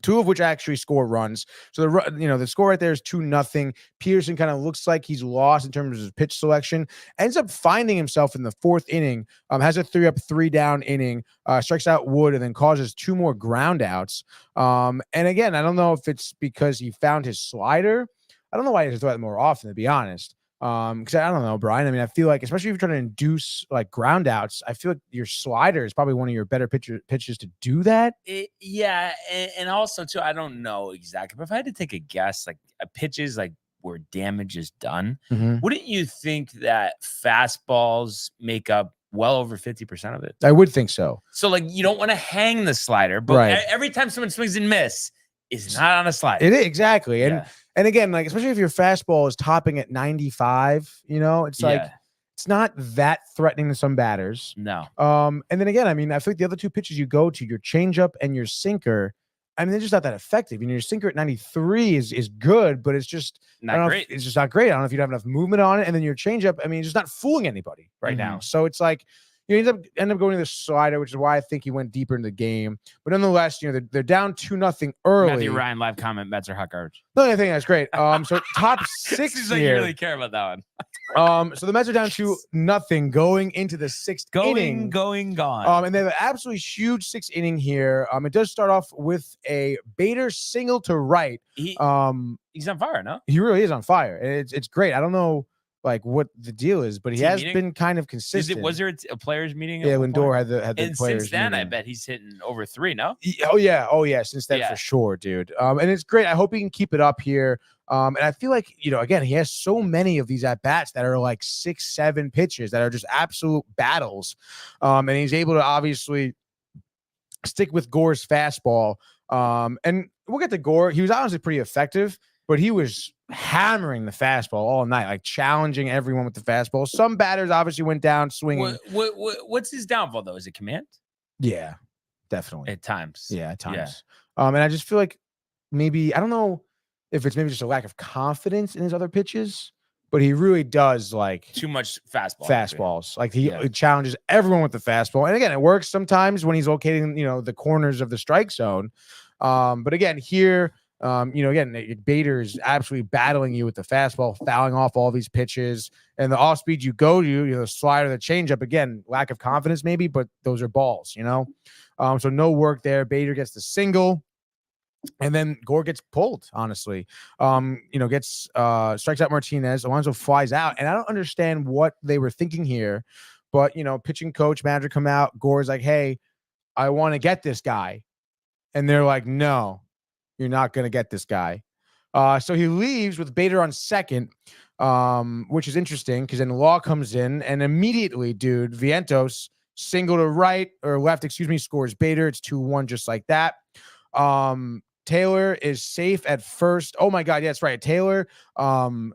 2 of which actually score runs. So the score right there is 2-0. Peterson kind of looks like he's lost in terms of his pitch selection. Ends up finding himself in the 4th inning. Has a 3-up, 3-down inning. Strikes out Wood and then causes 2 more ground outs. And again, I don't know if it's because he found his slider. I don't know why he doesn't throw that more often, to be honest. Because I don't know, Brian. I mean, I feel like, especially if you're trying to induce like ground outs, I feel like your slider is probably one of your better pitches to do that. Yeah, and also too, I don't know exactly, but if I had to take a guess, like pitches like where damage is done, wouldn't you think that fastballs make up well over 50% of it? I would think so. So like you don't want to hang the slider, but every time someone swings and miss, is not on a slider. It is, exactly. And again, like especially if your fastball is topping at 95, it's like It's not that threatening to some batters. No. And then again, I mean, I feel like the other two pitches you go to, your changeup and your sinker, I mean, they're just not that effective. You know, your sinker at 93 is good, but it's just Not great. It's just not great. I don't know if you'd have enough movement on it. And then your changeup, I mean, it's just not fooling anybody right now. So it's like you end up going to the slider, which is why I think he went deeper in the game. But nonetheless, you know, they're down 2-0 early. Matthew Ryan live comment, Mets are hot garbage. No, I think that's great. So top six Seems here. like you really care about that one. So the Mets are down 2-0 going into the sixth inning. Gone. And they have an absolutely huge sixth inning here. It does start off with a Bader single to right. He's on fire, no? He really is on fire. And it's great. I don't know like what the deal is, but he has been kind of consistent. Was there a players meeting? Yeah, when Dor had the and players since then, meeting. I bet he's hitting over 3, no? Oh yeah. Since then, for sure, dude. And it's great. I hope he can keep it up here. And I feel like, you know, again, he has so many of these at bats that are like 6-7 pitches that are just absolute battles. And he's able to obviously stick with Gore's fastball. And we'll get to Gore. He was honestly pretty effective, but he was hammering the fastball all night, like challenging everyone with the fastball. Some batters obviously went down swinging. What's his downfall, though? Is it command? Yeah, definitely. At times. Yeah, at times. Yeah. And I just feel like maybe, I don't know if it's maybe just a lack of confidence in his other pitches, but he really does like too much fastballs. Like he challenges everyone with the fastball. And again, it works sometimes when he's locating, you know, the corners of the strike zone. But again, here, you know, again, Bader is absolutely battling you with the fastball, fouling off all these pitches, and the off speed you go to, you know, the slider, the changeup, again, lack of confidence maybe, but those are balls, you know? So no work there. Bader gets the single. And then Gore gets pulled, honestly. You know, gets strikes out Martinez. Alonso flies out. And I don't understand what they were thinking here. But, you know, pitching coach, manager come out. Gore's like, hey, I want to get this guy. And they're like, no, you're not going to get this guy. So he leaves with Bader on second, which is interesting because then Law comes in and immediately, dude, Vientos single to right or left, scores Bader. It's 2-1 just like that. Taylor is safe at first. Oh my God, yeah, that's right. Taylor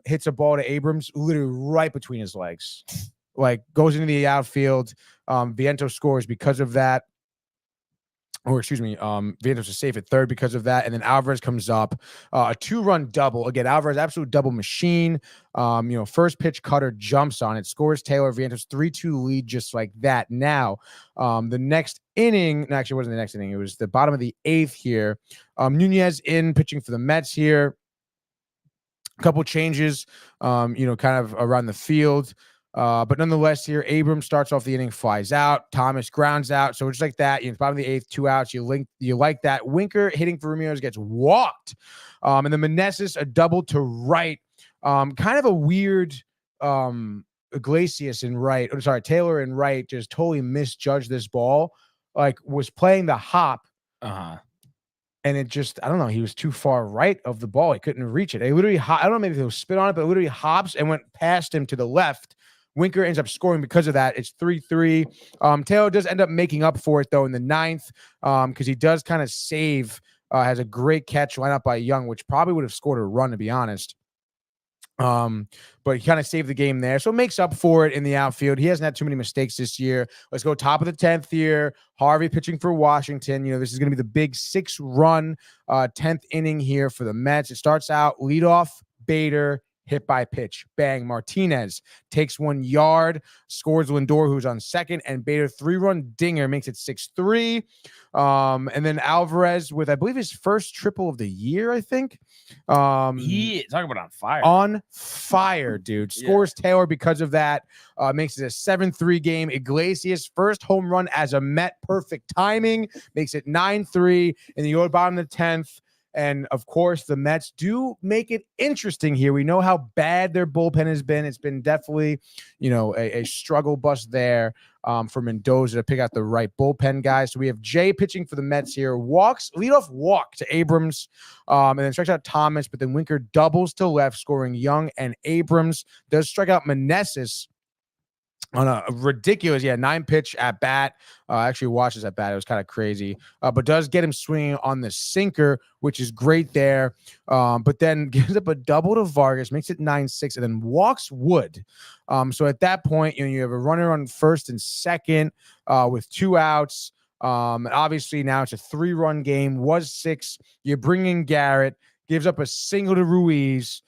hits a ball to Abrams literally right between his legs. Like goes into the outfield. Vientos scores because of that. Or Vientos is safe at third because of that. And then Alvarez comes up. A 2-run double. Again, Alvarez, absolute double machine. You know, first pitch cutter jumps on it, scores Taylor. Vientos 3-2 lead just like that. Now, the next inning, no, actually it wasn't the next inning. It was the bottom of the 8th here. Nunez in pitching for the Mets here. A couple changes, you know, kind of around the field. But nonetheless, here, Abrams starts off the inning, flies out. Thomas grounds out. So it's like that. You know, bottom of the 8th, 2 outs. You like that. Winker hitting for Ramirez gets walked. And then Meneses, a double to right. Kind of a weird Iglesias in right. I'm sorry, Taylor in right just totally misjudged this ball. Like, was playing the hop. And it just, I don't know, he was too far right of the ball. He couldn't reach it. It literally, I don't know, maybe there was spin on it, but it literally hops and went past him to the left. Winker ends up scoring because of that. It's 3-3. Taylor does end up making up for it, though, in the 9th because he does kind of save, has a great catch lined up by Young, which probably would have scored a run, to be honest. But he kind of saved the game there. So it makes up for it in the outfield. He hasn't had too many mistakes this year. Let's go top of the 10th here. Harvey pitching for Washington. You know, this is going to be the big 6-run 10th inning here for the Mets. It starts out leadoff, Bader, hit by pitch. Bang. Martinez takes 1 yard, scores Lindor, who's on second, and Bader 3-run dinger makes it 6-3. And then Alvarez with, I believe, his first triple of the year, I think. He talking about on fire. On fire, dude. Scores Taylor because of that. Makes it a 7-3 game. Iglesias, first home run as a Met. Perfect timing. Makes it 9-3. And you go to the bottom of the 10th. And, of course, the Mets do make it interesting here. We know how bad their bullpen has been. It's been definitely, you know, a struggle bus there for Mendoza to pick out the right bullpen guys. So we have Jay pitching for the Mets here. Leadoff walk to Abrams, and then strikes out Thomas. But then Winker doubles to left, scoring Young and Abrams. Does strike out Meneses. on a ridiculous, 9-pitch at bat. I actually watched this at bat. It was kind of crazy, but does get him swinging on the sinker, which is great there. But then gives up a double to Vargas, makes it 9-6, and then walks Wood. So at that point, you have a runner on first and second with 2 outs. Obviously now it's a 3-run game. Was 6. You bring in Garrett, gives up a single to Ruiz.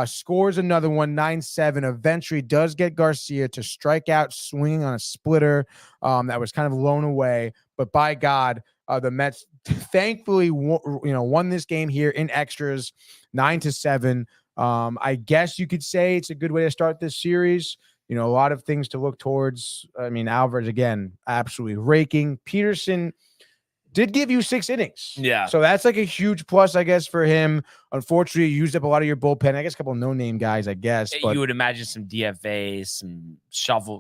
Scores another one, 9-7. Eventually does get Garcia to strike out swinging on a splitter that was kind of blown away. But by God, the Mets thankfully won this game here in extras, 9-7. I guess you could say it's a good way to start this series. A lot of things to look towards. I mean, Alvarez, again, absolutely raking. Peterson did give you 6 innings. Yeah. So that's like a huge plus, I guess, for him. Unfortunately, you used up a lot of your bullpen. I guess a couple of no-name guys, I guess. But you would imagine some DFAs, some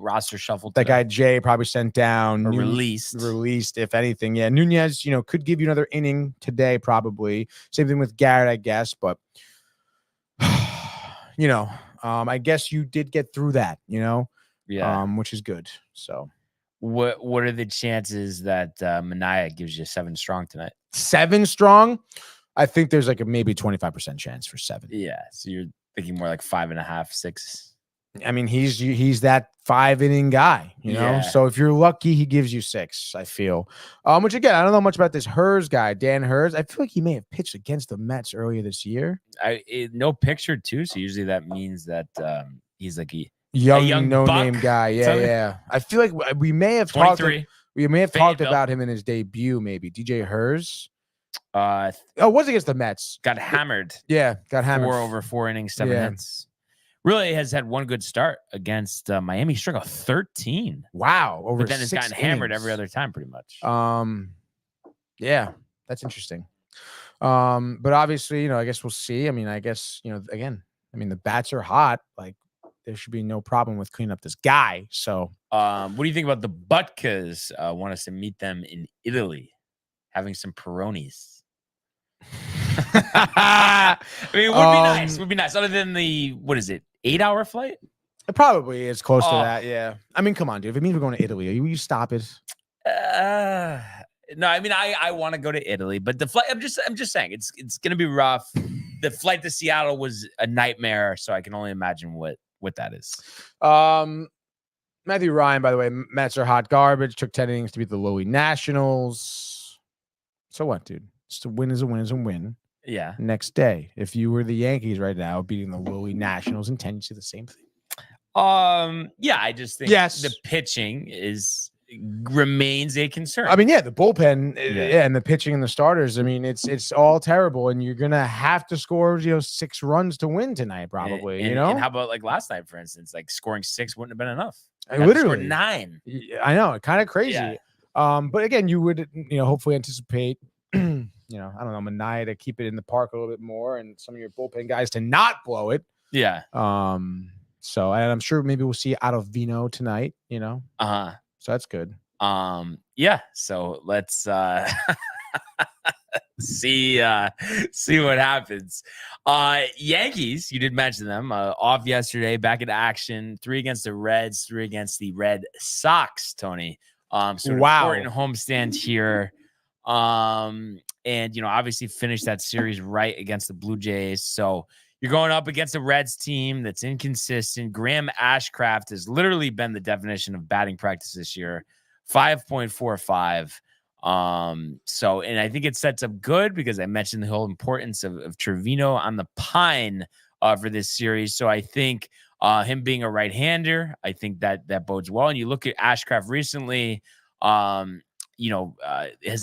roster shuffle. That guy Jay probably sent down. Or released, if anything. Yeah, Nunez, could give you another inning today, probably. Same thing with Garrett, I guess. But, I guess you did get through that, which is good. So. What are the chances that Manaea gives you 7 strong tonight? 7 strong? I think there's like a maybe 25% chance for 7. Yeah, so you're thinking more like 5.5, 6. I mean, he's that 5-inning guy, Yeah. So if you're lucky, he gives you 6. I feel. Which again, I don't know much about this Hers guy, Dan Hers. I feel like he may have pitched against the Mets earlier this year. No picture too, so usually that means that he's like a young no-name buck. guy. Yeah. I feel like we may have talked about him in his debut, maybe. DJ Hers. Was against the Mets. Got hammered. Yeah, got hammered. 4 over 4 innings, 7 hits. Really has had one good start against Miami. Struck out 13. Wow, but then has gotten hammered every other time, pretty much. Yeah, that's interesting. But obviously, I guess we'll see. I mean, again, the bats are hot. Like, there should be no problem with cleaning up this guy. So, what do you think about the Butkas? Want us to meet them in Italy, having some Peronis? I mean, it would be nice. It would be nice. Other than the 8-hour flight? It probably is close to that. Yeah. I mean, come on, dude. If it means we're going to Italy, will you stop it? No, I mean, I want to go to Italy, but the flight. I'm just saying it's going to be rough. The flight to Seattle was a nightmare, so I can only imagine what that is. Matthew Ryan, by the way, Mets are hot garbage. Took 10 innings to beat the Lowly Nationals. So what, dude? Just a win is a win is a win. Yeah. Next day, if you were the Yankees right now beating the Lowly Nationals in 10, you see the same thing. Yeah, I just think the pitching remains a concern. I mean, the bullpen, and the pitching and the starters. I mean, it's all terrible, and you're gonna have to score 6 runs to win tonight, probably. And how about like last night, for instance? Like scoring 6 wouldn't have been enough. Literally 9. I know, kind of crazy. Yeah. But again, you would hopefully anticipate. I don't know, Manaea to keep it in the park a little bit more, and some of your bullpen guys to not blow it. Yeah. So, and I'm sure maybe we'll see out of Vino tonight. So that's good. Yeah. So let's see what happens. Yankees, you did mention them, off yesterday, back in action. 3 against the Reds, 3 against the Red Sox. Tony. So an important homestand here. And obviously finished that series right against the Blue Jays. So you're going up against a Reds team that's inconsistent. Graham Ashcraft has literally been the definition of batting practice this year. 5.45. So, and I think it sets up good because I mentioned the whole importance of Trevino on the pine for this series. So I think him being a right-hander, I think that bodes well. And you look at Ashcraft recently, has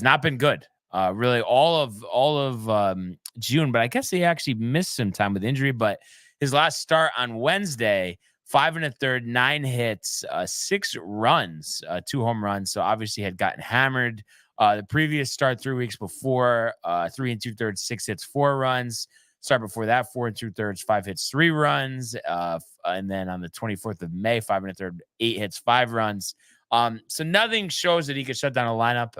not been good. Really all of June, but I guess he actually missed some time with injury. But his last start on Wednesday, 5 1/3, 9 hits, 6 runs, 2 home runs. So obviously had gotten hammered. The previous start 3 weeks before, 3 2/3, 6 hits, 4 runs. Start before that, 4 2/3, 5 hits, 3 runs. And then on the 24th of May, 5 1/3, 8 hits, 5 runs. So nothing shows that he could shut down a lineup.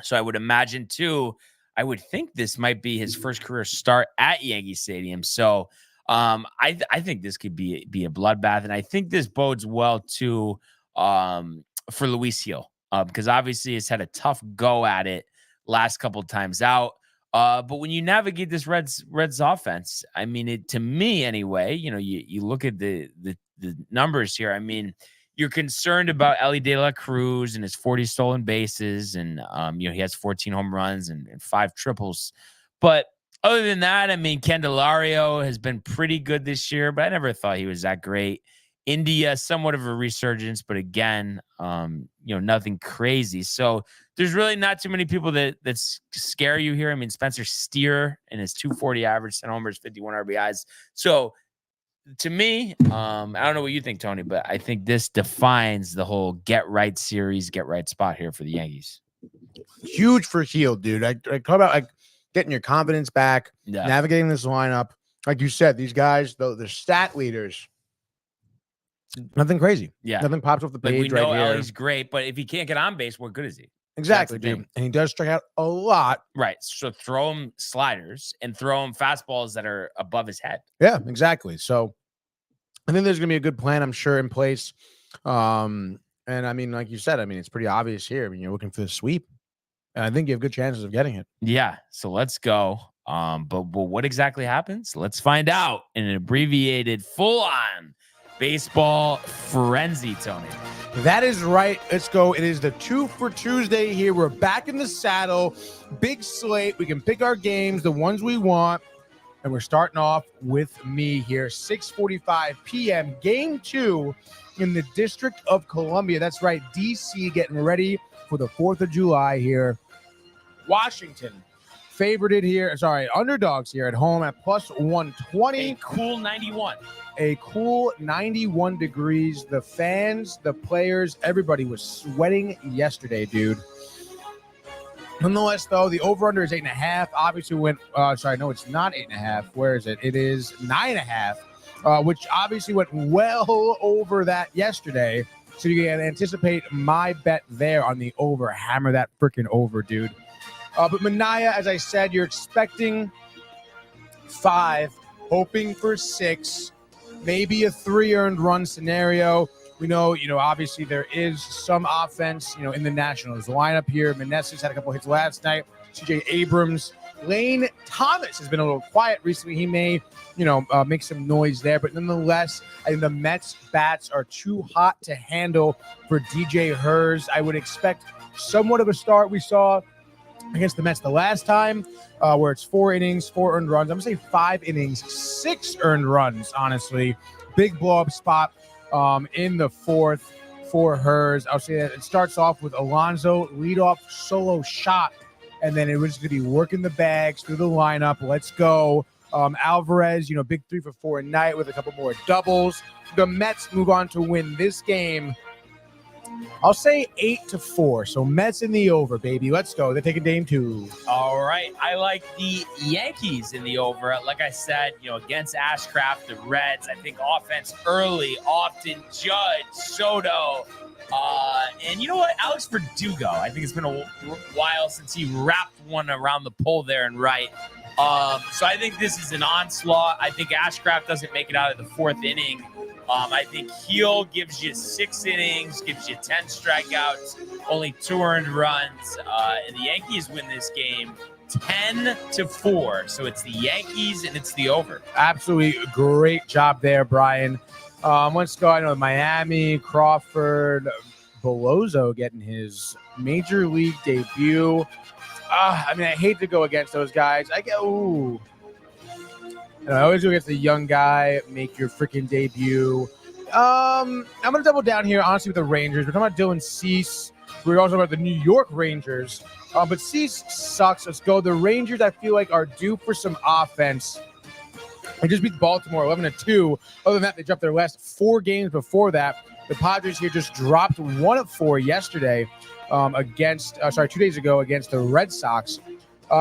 So I would imagine too, I would think this might be his first career start at Yankee Stadium. So I think this could be a bloodbath, and I think this bodes well too for Luis Heel, because obviously he's had a tough go at it last couple of times out. But when you navigate this Reds offense, I mean, it to me anyway, you look at the numbers here. I mean, you're concerned about Ellie De La Cruz and his 40 stolen bases, and he has 14 home runs and 5 triples. But other than that, I mean, Candelario has been pretty good this year, but I never thought he was that great. India, somewhat of a resurgence, but again, nothing crazy. So there's really not too many people that scare you here. I mean, Spencer Steer and his 240 average, 10 homers, 51 RBIs. So to me, I don't know what you think, Tony, but I think this defines the whole get right series, get right spot here for the Yankees. Huge for Heel, dude. I talk about getting your confidence back, navigating this lineup. Like you said, these guys, though, they're stat leaders. Nothing crazy. Yeah. Nothing pops off the page. We know right here. Ellie's great, but if he can't get on base, what good is he? Exactly, dude. And he does strike out a lot. Right. So throw him sliders and throw him fastballs that are above his head. Yeah, exactly. So I think there's going to be a good plan, I'm sure, in place. And I mean, like you said, I mean, it's pretty obvious here. I mean, you're looking for the sweep. And I think you have good chances of getting it. Yeah. So let's go. But what exactly happens? Let's find out in an abbreviated, full-on baseball frenzy, Tony. That is right. Let's go. It is the 2 for Tuesday here. We're back in the saddle. Big slate. We can pick our games, the ones we want. And we're starting off with me here. 6:45 p.m. Game 2 in the District of Columbia. That's right. D.C. getting ready for the 4th of July here. Washington favorited here. Sorry, underdogs here at home at plus 120. A cool 91. A cool 91 degrees. The fans, the players, everybody was sweating yesterday, dude. Nonetheless, though, the over-under is 8.5. Obviously went, sorry, no, it's not 8.5. Where is it? It is 9.5, which obviously went well over that yesterday. So you can anticipate my bet there on the over. Hammer that freaking over, dude. But Mania, as I said, you're expecting 5, hoping for 6, maybe a 3 earned run scenario. We know, obviously there is some offense, in the Nationals lineup here. Meneses had a couple hits last night. CJ Abrams, Lane Thomas has been a little quiet recently. He may, make some noise there. But nonetheless, I think the Mets bats are too hot to handle for DJ Hers. I would expect somewhat of a start we saw against the Mets the last time, where it's 4 innings, 4 earned runs. I'm going to say 5 innings, 6 earned runs, honestly. Big blow-up spot in the 4th for Hers. I'll say that it starts off with Alonso, leadoff solo shot, and then it was going to be working the bags through the lineup. Let's go. Alvarez, big 3 for 4 a night with a couple more doubles. The Mets move on to win this game. I'll say 8-4. So Mets in the over, baby. Let's go. They're taking game 2. All right. I like the Yankees in the over. Like I said, against Ashcraft, the Reds, I think offense early, often Judge, Soto. And you know what? Alex Verdugo. I think it's been a while since he wrapped one around the pole there and right. So I think this is an onslaught. I think Ashcraft doesn't make it out of the 4th inning. I think Heel gives you 6 innings, gives you 10 strikeouts, only 2 earned runs. And the Yankees win this game 10-4. So it's the Yankees and it's the over. Absolutely great job there, Brian. Let's go. I know Miami, Crawford, Belozo getting his major league debut. I hate to go against those guys. I always go against the young guy, make your freaking debut. I'm going to double down here, honestly, with the Rangers. We're talking about Dylan Cease. We're also about the New York Rangers. But Cease sucks. Let's go. The Rangers, I feel like, are due for some offense. They just beat Baltimore 11-2. Other than that, they dropped their last 4 games before that. The Padres here just dropped 1 of 4 yesterday 2 days ago against the Red Sox.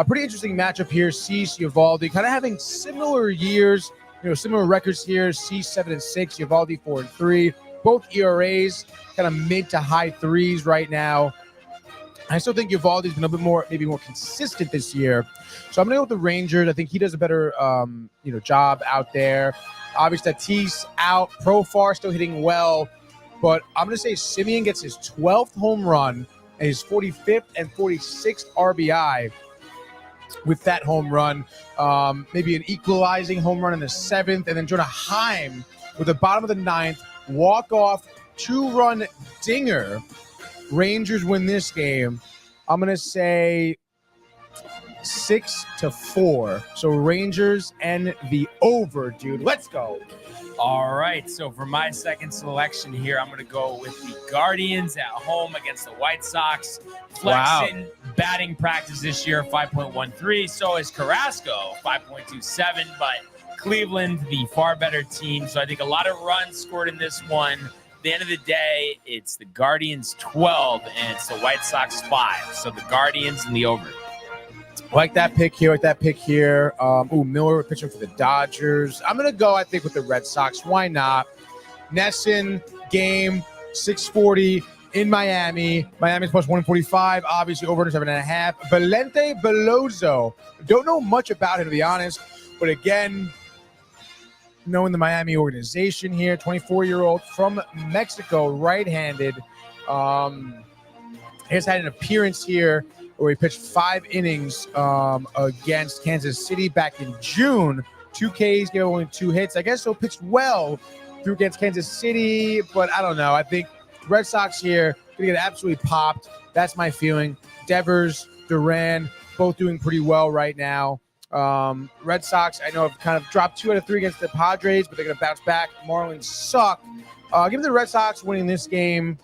Pretty interesting matchup here. Cease, Eovaldi, kind of having similar years, similar records here. Cease 7-6, Eovaldi 4-3. Both ERAs kind of mid to high 3s right now. I still think Uvalde's been a bit more, maybe more consistent this year. So I'm going to go with the Rangers. I think he does a better, job out there. Obviously, Tatis out. Profar still hitting well. But I'm going to say Simeon gets his 12th home run and his 45th and 46th RBI with that home run. Maybe an equalizing home run in the 7th. And then Jonah Heim with the bottom of the 9th. Walk-off 2-run dinger. Rangers win this game. I'm going to say 6-4. So Rangers and the over, dude. Let's go. All right. So for my second selection here, I'm going to go with the Guardians at home against the White Sox. Flexing batting practice this year, 5.13. So is Carrasco, 5.27. But Cleveland, the far better team. So I think a lot of runs scored in this one. At the end of the day, it's the Guardians 12 and it's the White Sox 5. So the Guardians and the over. Like that pick here. Miller pitching for the Dodgers. I'm going to go, I think, with the Red Sox. Why not? Nesson, game, 640 in Miami. Miami's plus 145. Obviously, over to 7.5. Valente Beloso. Don't know much about him, to be honest. But again, knowing the Miami organization here, 24-year-old from Mexico, right-handed. Has had an appearance here where he pitched 5 innings against Kansas City back in June. 2 Ks, gave only 2 hits. I guess he'll pitch well through against Kansas City, but I don't know. I think Red Sox here going to get absolutely popped. That's my feeling. Devers, Duran, both doing pretty well right now. Red Sox, I know, have kind of dropped 2 out of 3 against the Padres, but they're going to bounce back. Marlins suck. Give me the Red Sox winning this game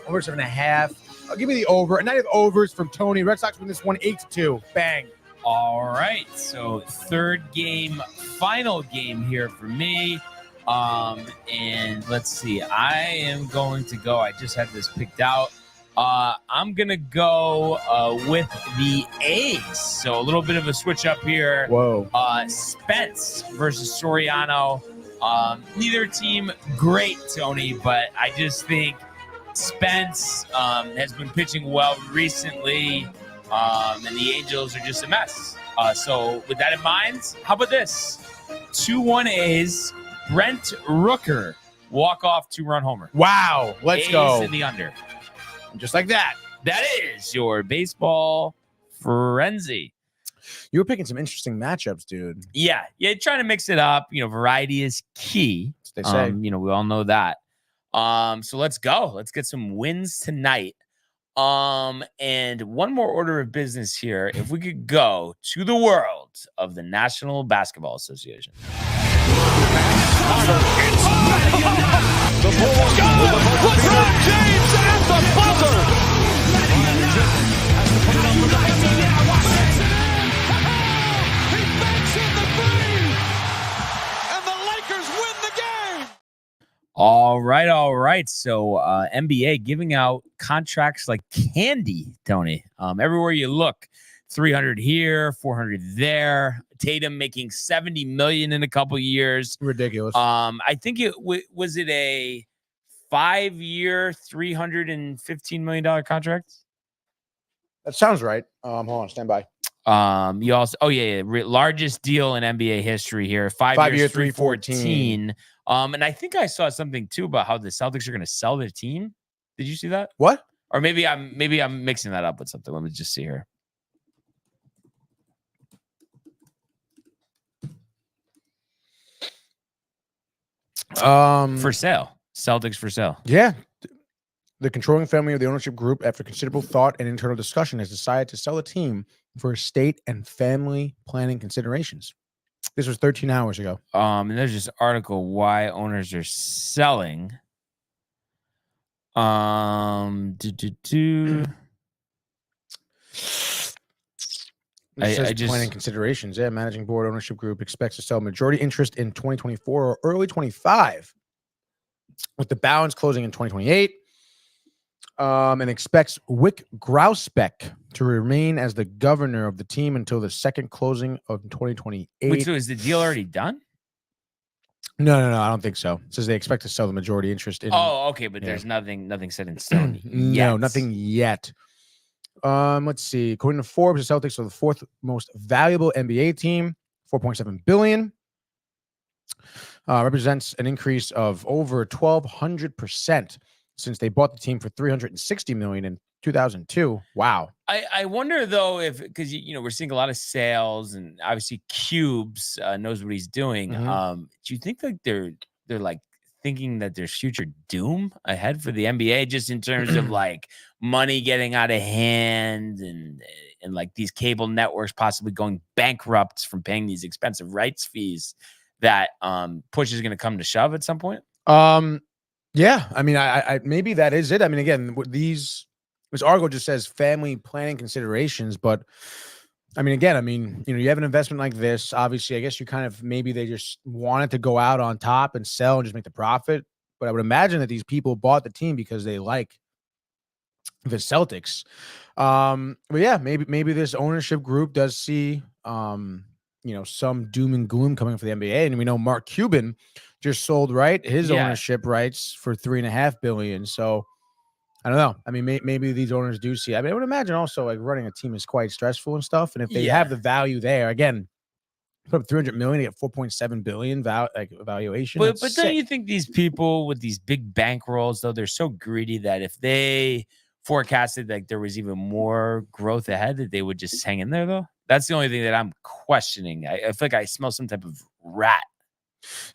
over 7.5. Give me the over. A night of overs from Tony. Red Sox win this one 8-2. Bang. All right. So third game, final game here for me. And let's see. I am going to go. I just had this picked out. I'm going to go with the A's. So a little bit of a switch up here. Whoa. Spence versus Soriano. Neither team great, Tony, but I just think Spence has been pitching well recently, and the Angels are just a mess. So with that in mind, how about this? 2-1 A's, Brent Rooker, walk-off 2-run homer. Wow. Let's A's go. in the under. Just like that. That is your baseball frenzy. You were picking some interesting matchups, dude. Yeah, trying to mix it up. Variety is key. They say. We all know that. So let's go. Let's get some wins tonight. And one more order of business here. If we could go to the world of the National Basketball Association. The Bulls go. LeBron James at the buzzer. He banks in the three, and the Lakers win the game. All right. So NBA giving out contracts like candy, Tony. Everywhere you look, 300 here, 400 there. Tatum making $70 million in a couple years. Ridiculous. I think it was it a 5-year, $315 million contract. That sounds right. Hold on, stand by. You also, largest deal in NBA history here. 5 years, 314. And I think I saw something too about how the Celtics are going to sell their team. Did you see that? What? Or maybe I'm mixing that up with something. Let me just see here. For sale. Celtics for sale. Yeah. The controlling family of the ownership group, after considerable thought and internal discussion, has decided to sell the team for estate and family planning considerations. This was 13 hours ago. And there's this article why owners are selling. Planning considerations. Yeah, managing board ownership group expects to sell majority interest in 2024 or early 25, with the balance closing in 2028. And expects Wick Grousbeck to remain as the governor of the team until the second closing of 2028. Wait, so is the deal already done? No, I don't think so. It says they expect to sell the majority interest in. Oh, okay, but there's nothing set in stone. No, nothing yet. Let's see. According to Forbes, the Celtics are the fourth most valuable NBA team, $4.7 billion. Represents an increase of over 1,200% since they bought the team for $360 million in 2002. Wow. I wonder though if because we're seeing a lot of sales and obviously Cubes knows what he's doing. Mhm. Do you think like they're like thinking that there's future doom ahead for the NBA just in terms of like money getting out of hand and like these cable networks possibly going bankrupt from paying these expensive rights fees that push is going to come to shove at some point? Yeah. I mean, I maybe that is it. I mean, again, this article just says family planning considerations, but I mean, again, you have an investment like this. Obviously, I guess you kind of maybe they just wanted to go out on top and sell and just make the profit. But I would imagine that these people bought the team because they like the Celtics. But yeah, maybe this ownership group does see some doom and gloom coming for the NBA. And we know Mark Cuban just sold his ownership rights for $3.5 billion. So I don't know. I mean, maybe these owners do see. I mean, I would imagine also like running a team is quite stressful and stuff. And if they have the value there, again, put up $300 million to get $4.7 billion valuation. But don't you think these people with these big bankrolls, though, they're so greedy that if they forecasted like there was even more growth ahead, that they would just hang in there, though? That's the only thing that I'm questioning. I feel like I smell some type of rat.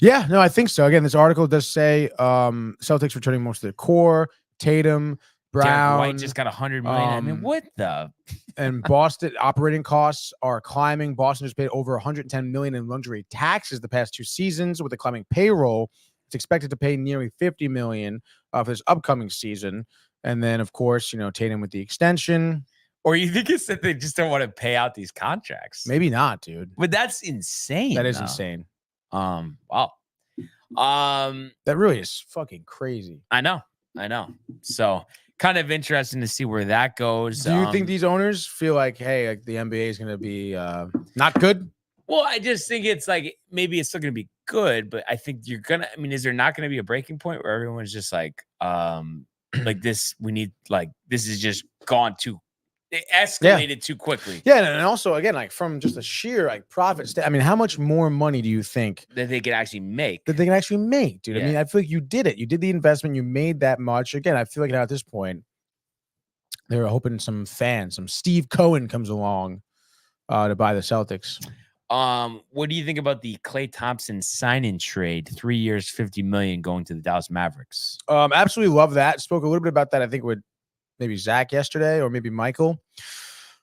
Yeah, no, I think so. Again, this article does say Celtics returning most of their core. Tatum, Brown, Derek White just got $100 million. I mean, what the? And Boston operating costs are climbing. Boston just paid over $110 million in luxury taxes the past 2 seasons. With the climbing payroll, it's expected to pay nearly $50 million for this upcoming season. And then, of course, Tatum with the extension. Or you think it's that they just don't want to pay out these contracts? Maybe not, dude. But that's insane. That is insane. Wow. That really is fucking crazy. I know. So kind of interesting to see where that goes. Do you think these owners feel like, hey, like the NBA is going to be not good? Well, I just think it's like maybe it's still going to be good, but I think is there not going to be a breaking point where everyone's just like this? We need this is just gone too. It escalated too quickly. Yeah, and also again, like from just a sheer profit. How much more money do you think that they could actually make? Dude? Yeah. I mean, I feel like you did it. You did the investment. You made that much. Again, I feel like now at this point, they're hoping some Steve Cohen comes along to buy the Celtics. What do you think about the Klay Thompson sign-in trade? 3 years, $50 million going to the Dallas Mavericks. Absolutely love that. Spoke a little bit about that. I think with maybe Zach yesterday or maybe Michael.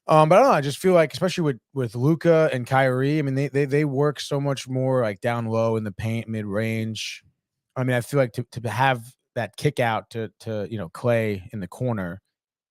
But I don't know. I just feel like, especially with Luka and Kyrie, I mean, they work so much more like down low in the paint, mid range. I mean, I feel like to have that kick out to Klay in the corner,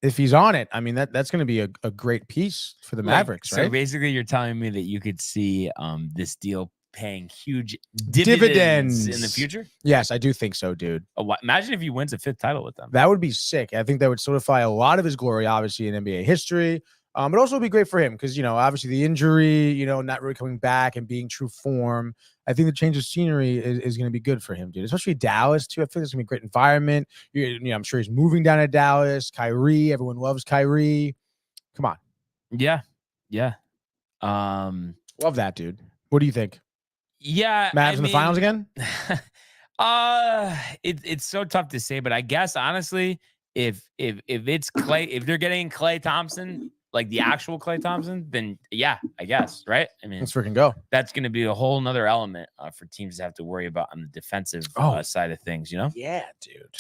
if he's on it, I mean that's going to be a great piece for the Mavericks, right? So basically, you're telling me that you could see this deal paying huge dividends in the future? Yes, I do think so, dude. Imagine if he wins a 5th title with them. That would be sick. I think that would solidify a lot of his glory, obviously, in NBA history. But also be great for him because, obviously the injury, not really coming back and being true form. I think the change of scenery is going to be good for him, dude. Especially Dallas, too. I think it's going to be a great environment. I'm sure he's moving down to Dallas. Kyrie, everyone loves Kyrie. Come on. Yeah. Love that, dude. What do you think? Yeah, Mavs in the finals again? It's so tough to say, but I guess honestly, if it's Klay, if they're getting Klay Thompson, like the actual Klay Thompson, then yeah, I guess, right? I mean, let's freaking go. That's going to be a whole nother element for teams to have to worry about on the defensive side of things, Yeah, dude.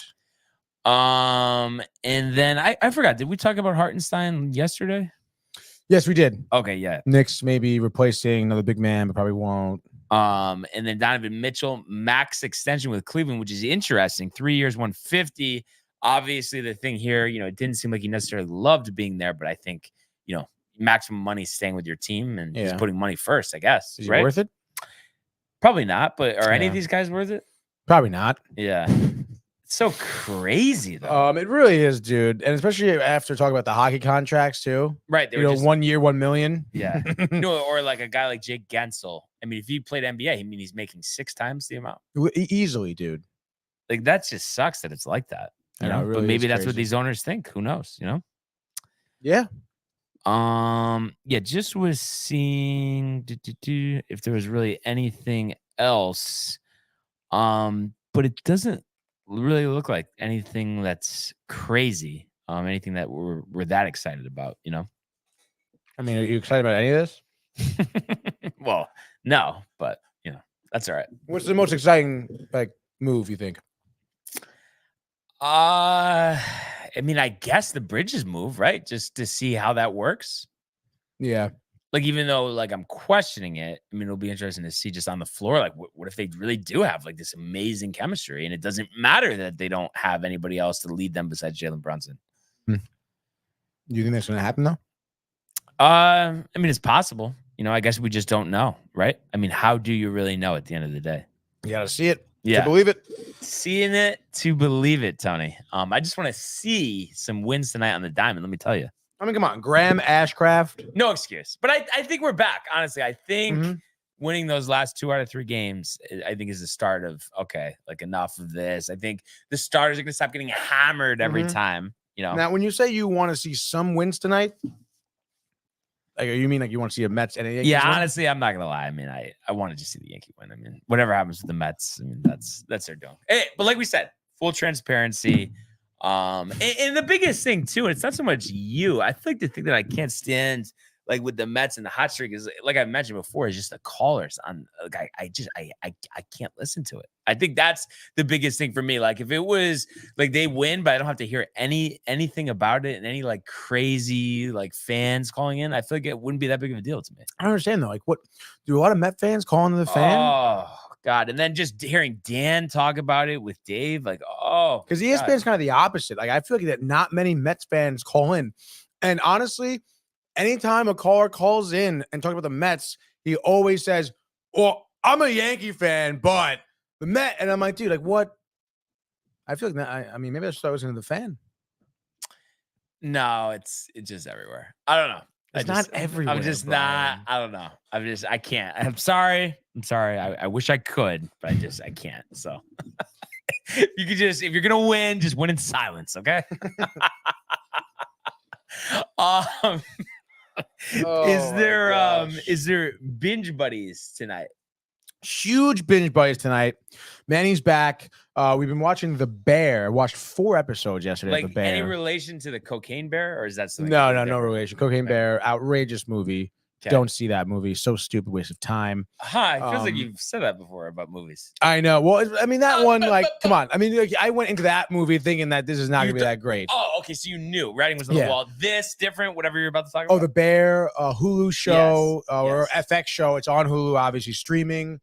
And then I forgot. Did we talk about Hartenstein yesterday? Yes, we did. Okay, yeah. Knicks maybe replacing another big man, but probably won't. And then Donovan Mitchell, max extension with Cleveland, which is interesting. 3 years, 150. Obviously, the thing here, it didn't seem like he necessarily loved being there, but I think, maximum money staying with your team and just putting money first, I guess. Is he worth it? Probably not, but are any of these guys worth it? Probably not. Yeah. It's so crazy, though. It really is, dude. And especially after talking about the hockey contracts, too. Right. They were 1 year, $1 million. Yeah. Or like a guy like Jake Gensel. I mean, if he played NBA, I mean, he's making 6 times the amount. Easily, dude. Like, that just sucks that it's like that. I know, really, but maybe that's what these owners think. Who knows, Yeah. Yeah, just was seeing if there was really anything else. But it doesn't really look like anything that's crazy. Anything that we're that excited about, you know? I mean, are you excited about any of this? Well, no, but you know, that's all right. What's the most exciting move you think? I mean, I guess the Bridges move, right? Just to see how that works. Yeah. Like, even though like I'm questioning it, I mean, it'll be interesting to see just on the floor. Like, what if they really do have like this amazing chemistry, and it doesn't matter that they don't have anybody else to lead them besides Jalen Brunson? Do you think that's going to happen though? I mean, it's possible. You know, I guess we just don't know, right? I mean, how do you really know at the end of the day? You got to see it Yeah. to believe it. Seeing it to believe it, Tony. I just want to see some wins tonight on the diamond. Let me tell you. I mean, come on, Graham Ashcraft. No excuse. But I think we're back. Honestly, I think winning those last 2 out of 3 games, I think is the start of, okay, like enough of this. I think the starters are going to stop getting hammered every time. You know. Now, when you say you want to see some wins tonight, like, you mean like you want to see a Mets and a Yankees win? Honestly, I'm not gonna lie. I mean, I wanted to see the Yankee win. I mean, whatever happens with the Mets, I mean, that's their doing. Hey, but like we said, full transparency. And the biggest thing too, and it's not so much you. I feel like the thing that I can't stand, like with the Mets and the hot streak, is like I mentioned before, is just the callers on. Like I can't listen to it. I think that's the biggest thing for me. Like if it was like they win, but I don't have to hear anything about it and any like crazy like fans calling in, I feel like it wouldn't be that big of a deal to me. I don't understand though. Like, what do a lot of Met fans call into the fan? Oh God! And then just hearing Dan talk about it with Dave, like, oh, because ESPN's kind of the opposite. Like, I feel like that not many Mets fans call in, and honestly, anytime a caller calls in and talks about the Mets, he always says, "Well, I'm a Yankee fan, but the Met," and I'm like, dude, like, what? I feel like that. I mean, maybe I should start listening to the fan. No, it's just everywhere. I don't know. It's not everywhere. I'm just Brian. not. I don't know. I can't. I'm sorry. I wish I could, but I can't. So you could just, if you're gonna win, just win in silence, okay? Is there binge buddies tonight? Huge binge buddies tonight. Manny's back. We've been watching The Bear. Watched 4 episodes yesterday. Like of The Bear. Any relation to the Cocaine Bear, or is that something? No relation. Cocaine Bear, outrageous movie. Okay. Don't see that movie. So stupid, waste of time. It feels like you've said that before about movies. I know. Well, I mean, that one, like, come on. I mean, like, I went into that movie thinking that this is not going to be that great. Oh, okay. So you knew writing was on the wall. This different, whatever you're about to talk about. Oh, The Bear, Hulu show or FX show. It's on Hulu, obviously streaming.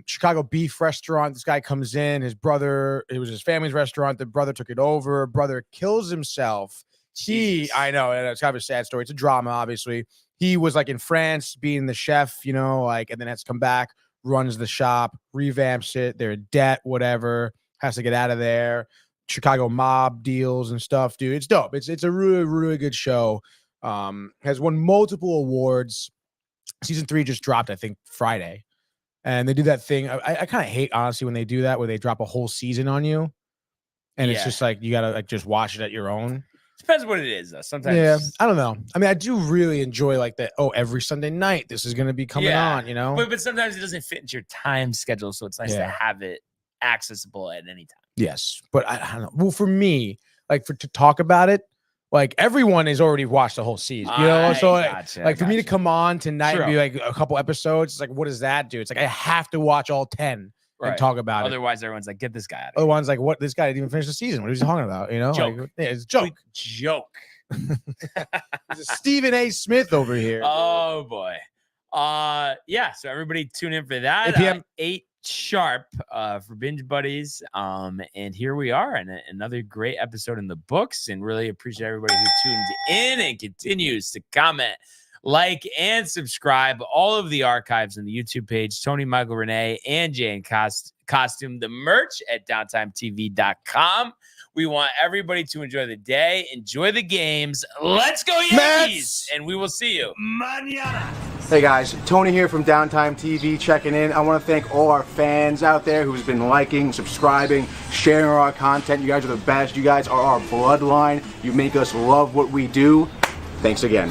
Chicago beef restaurant. This guy comes in. His brother. It was his family's restaurant. The brother took it over. Brother kills himself. I know, and it's kind of a sad story. It's a drama, obviously. He was like in France being the chef, you know, like, and then has to come back, runs the shop, revamps it. They're in debt, whatever, has to get out of there. Chicago mob deals and stuff, dude. It's dope. It's a really, really good show. Has won multiple awards. Season 3 just dropped, I think, Friday. And they do that thing. I kind of hate, honestly, when they do that, where they drop a whole season on you. And it's just like, you got to like just watch it at your own. Depends what it is, though. Sometimes. Yeah, I don't know. I mean, I do really enjoy like that. Oh, every Sunday night, this is going to be coming on, you know? But sometimes it doesn't fit into your time schedule. So it's nice to have it accessible at any time. Yes. But I don't know. Well, for me, like to talk about it, like everyone has already watched the whole season, you know? So like for me to come on tonight and be like a couple episodes, it's like, what does that do? It's like, I have to watch all 10 and talk about it. Otherwise, everyone's like, get this guy out of here. Other one's like, what? This guy didn't even finish the season. What is he talking about? You know? Joke. Like, it's a joke. Joke. It's a Stephen A. Smith over here. Oh, boy. So everybody tune in for that. 8 p.m. 8 sharp for Binge Buddies. And here we are, and another great episode in the books, and really appreciate everybody who tuned in and continues to comment, like, and subscribe. All of the archives on the YouTube page, Tony, Michael, Renee, and Jay in Costume, the merch at downtimetv.com. We want everybody to enjoy the day, enjoy the games. Let's go Yankees! Mets! And we will see you Mañana. Hey guys, Tony here from Downtime TV checking in. I want to thank all our fans out there who's been liking, subscribing, sharing our content. You guys are the best. You guys are our bloodline. You make us love what we do. Thanks again.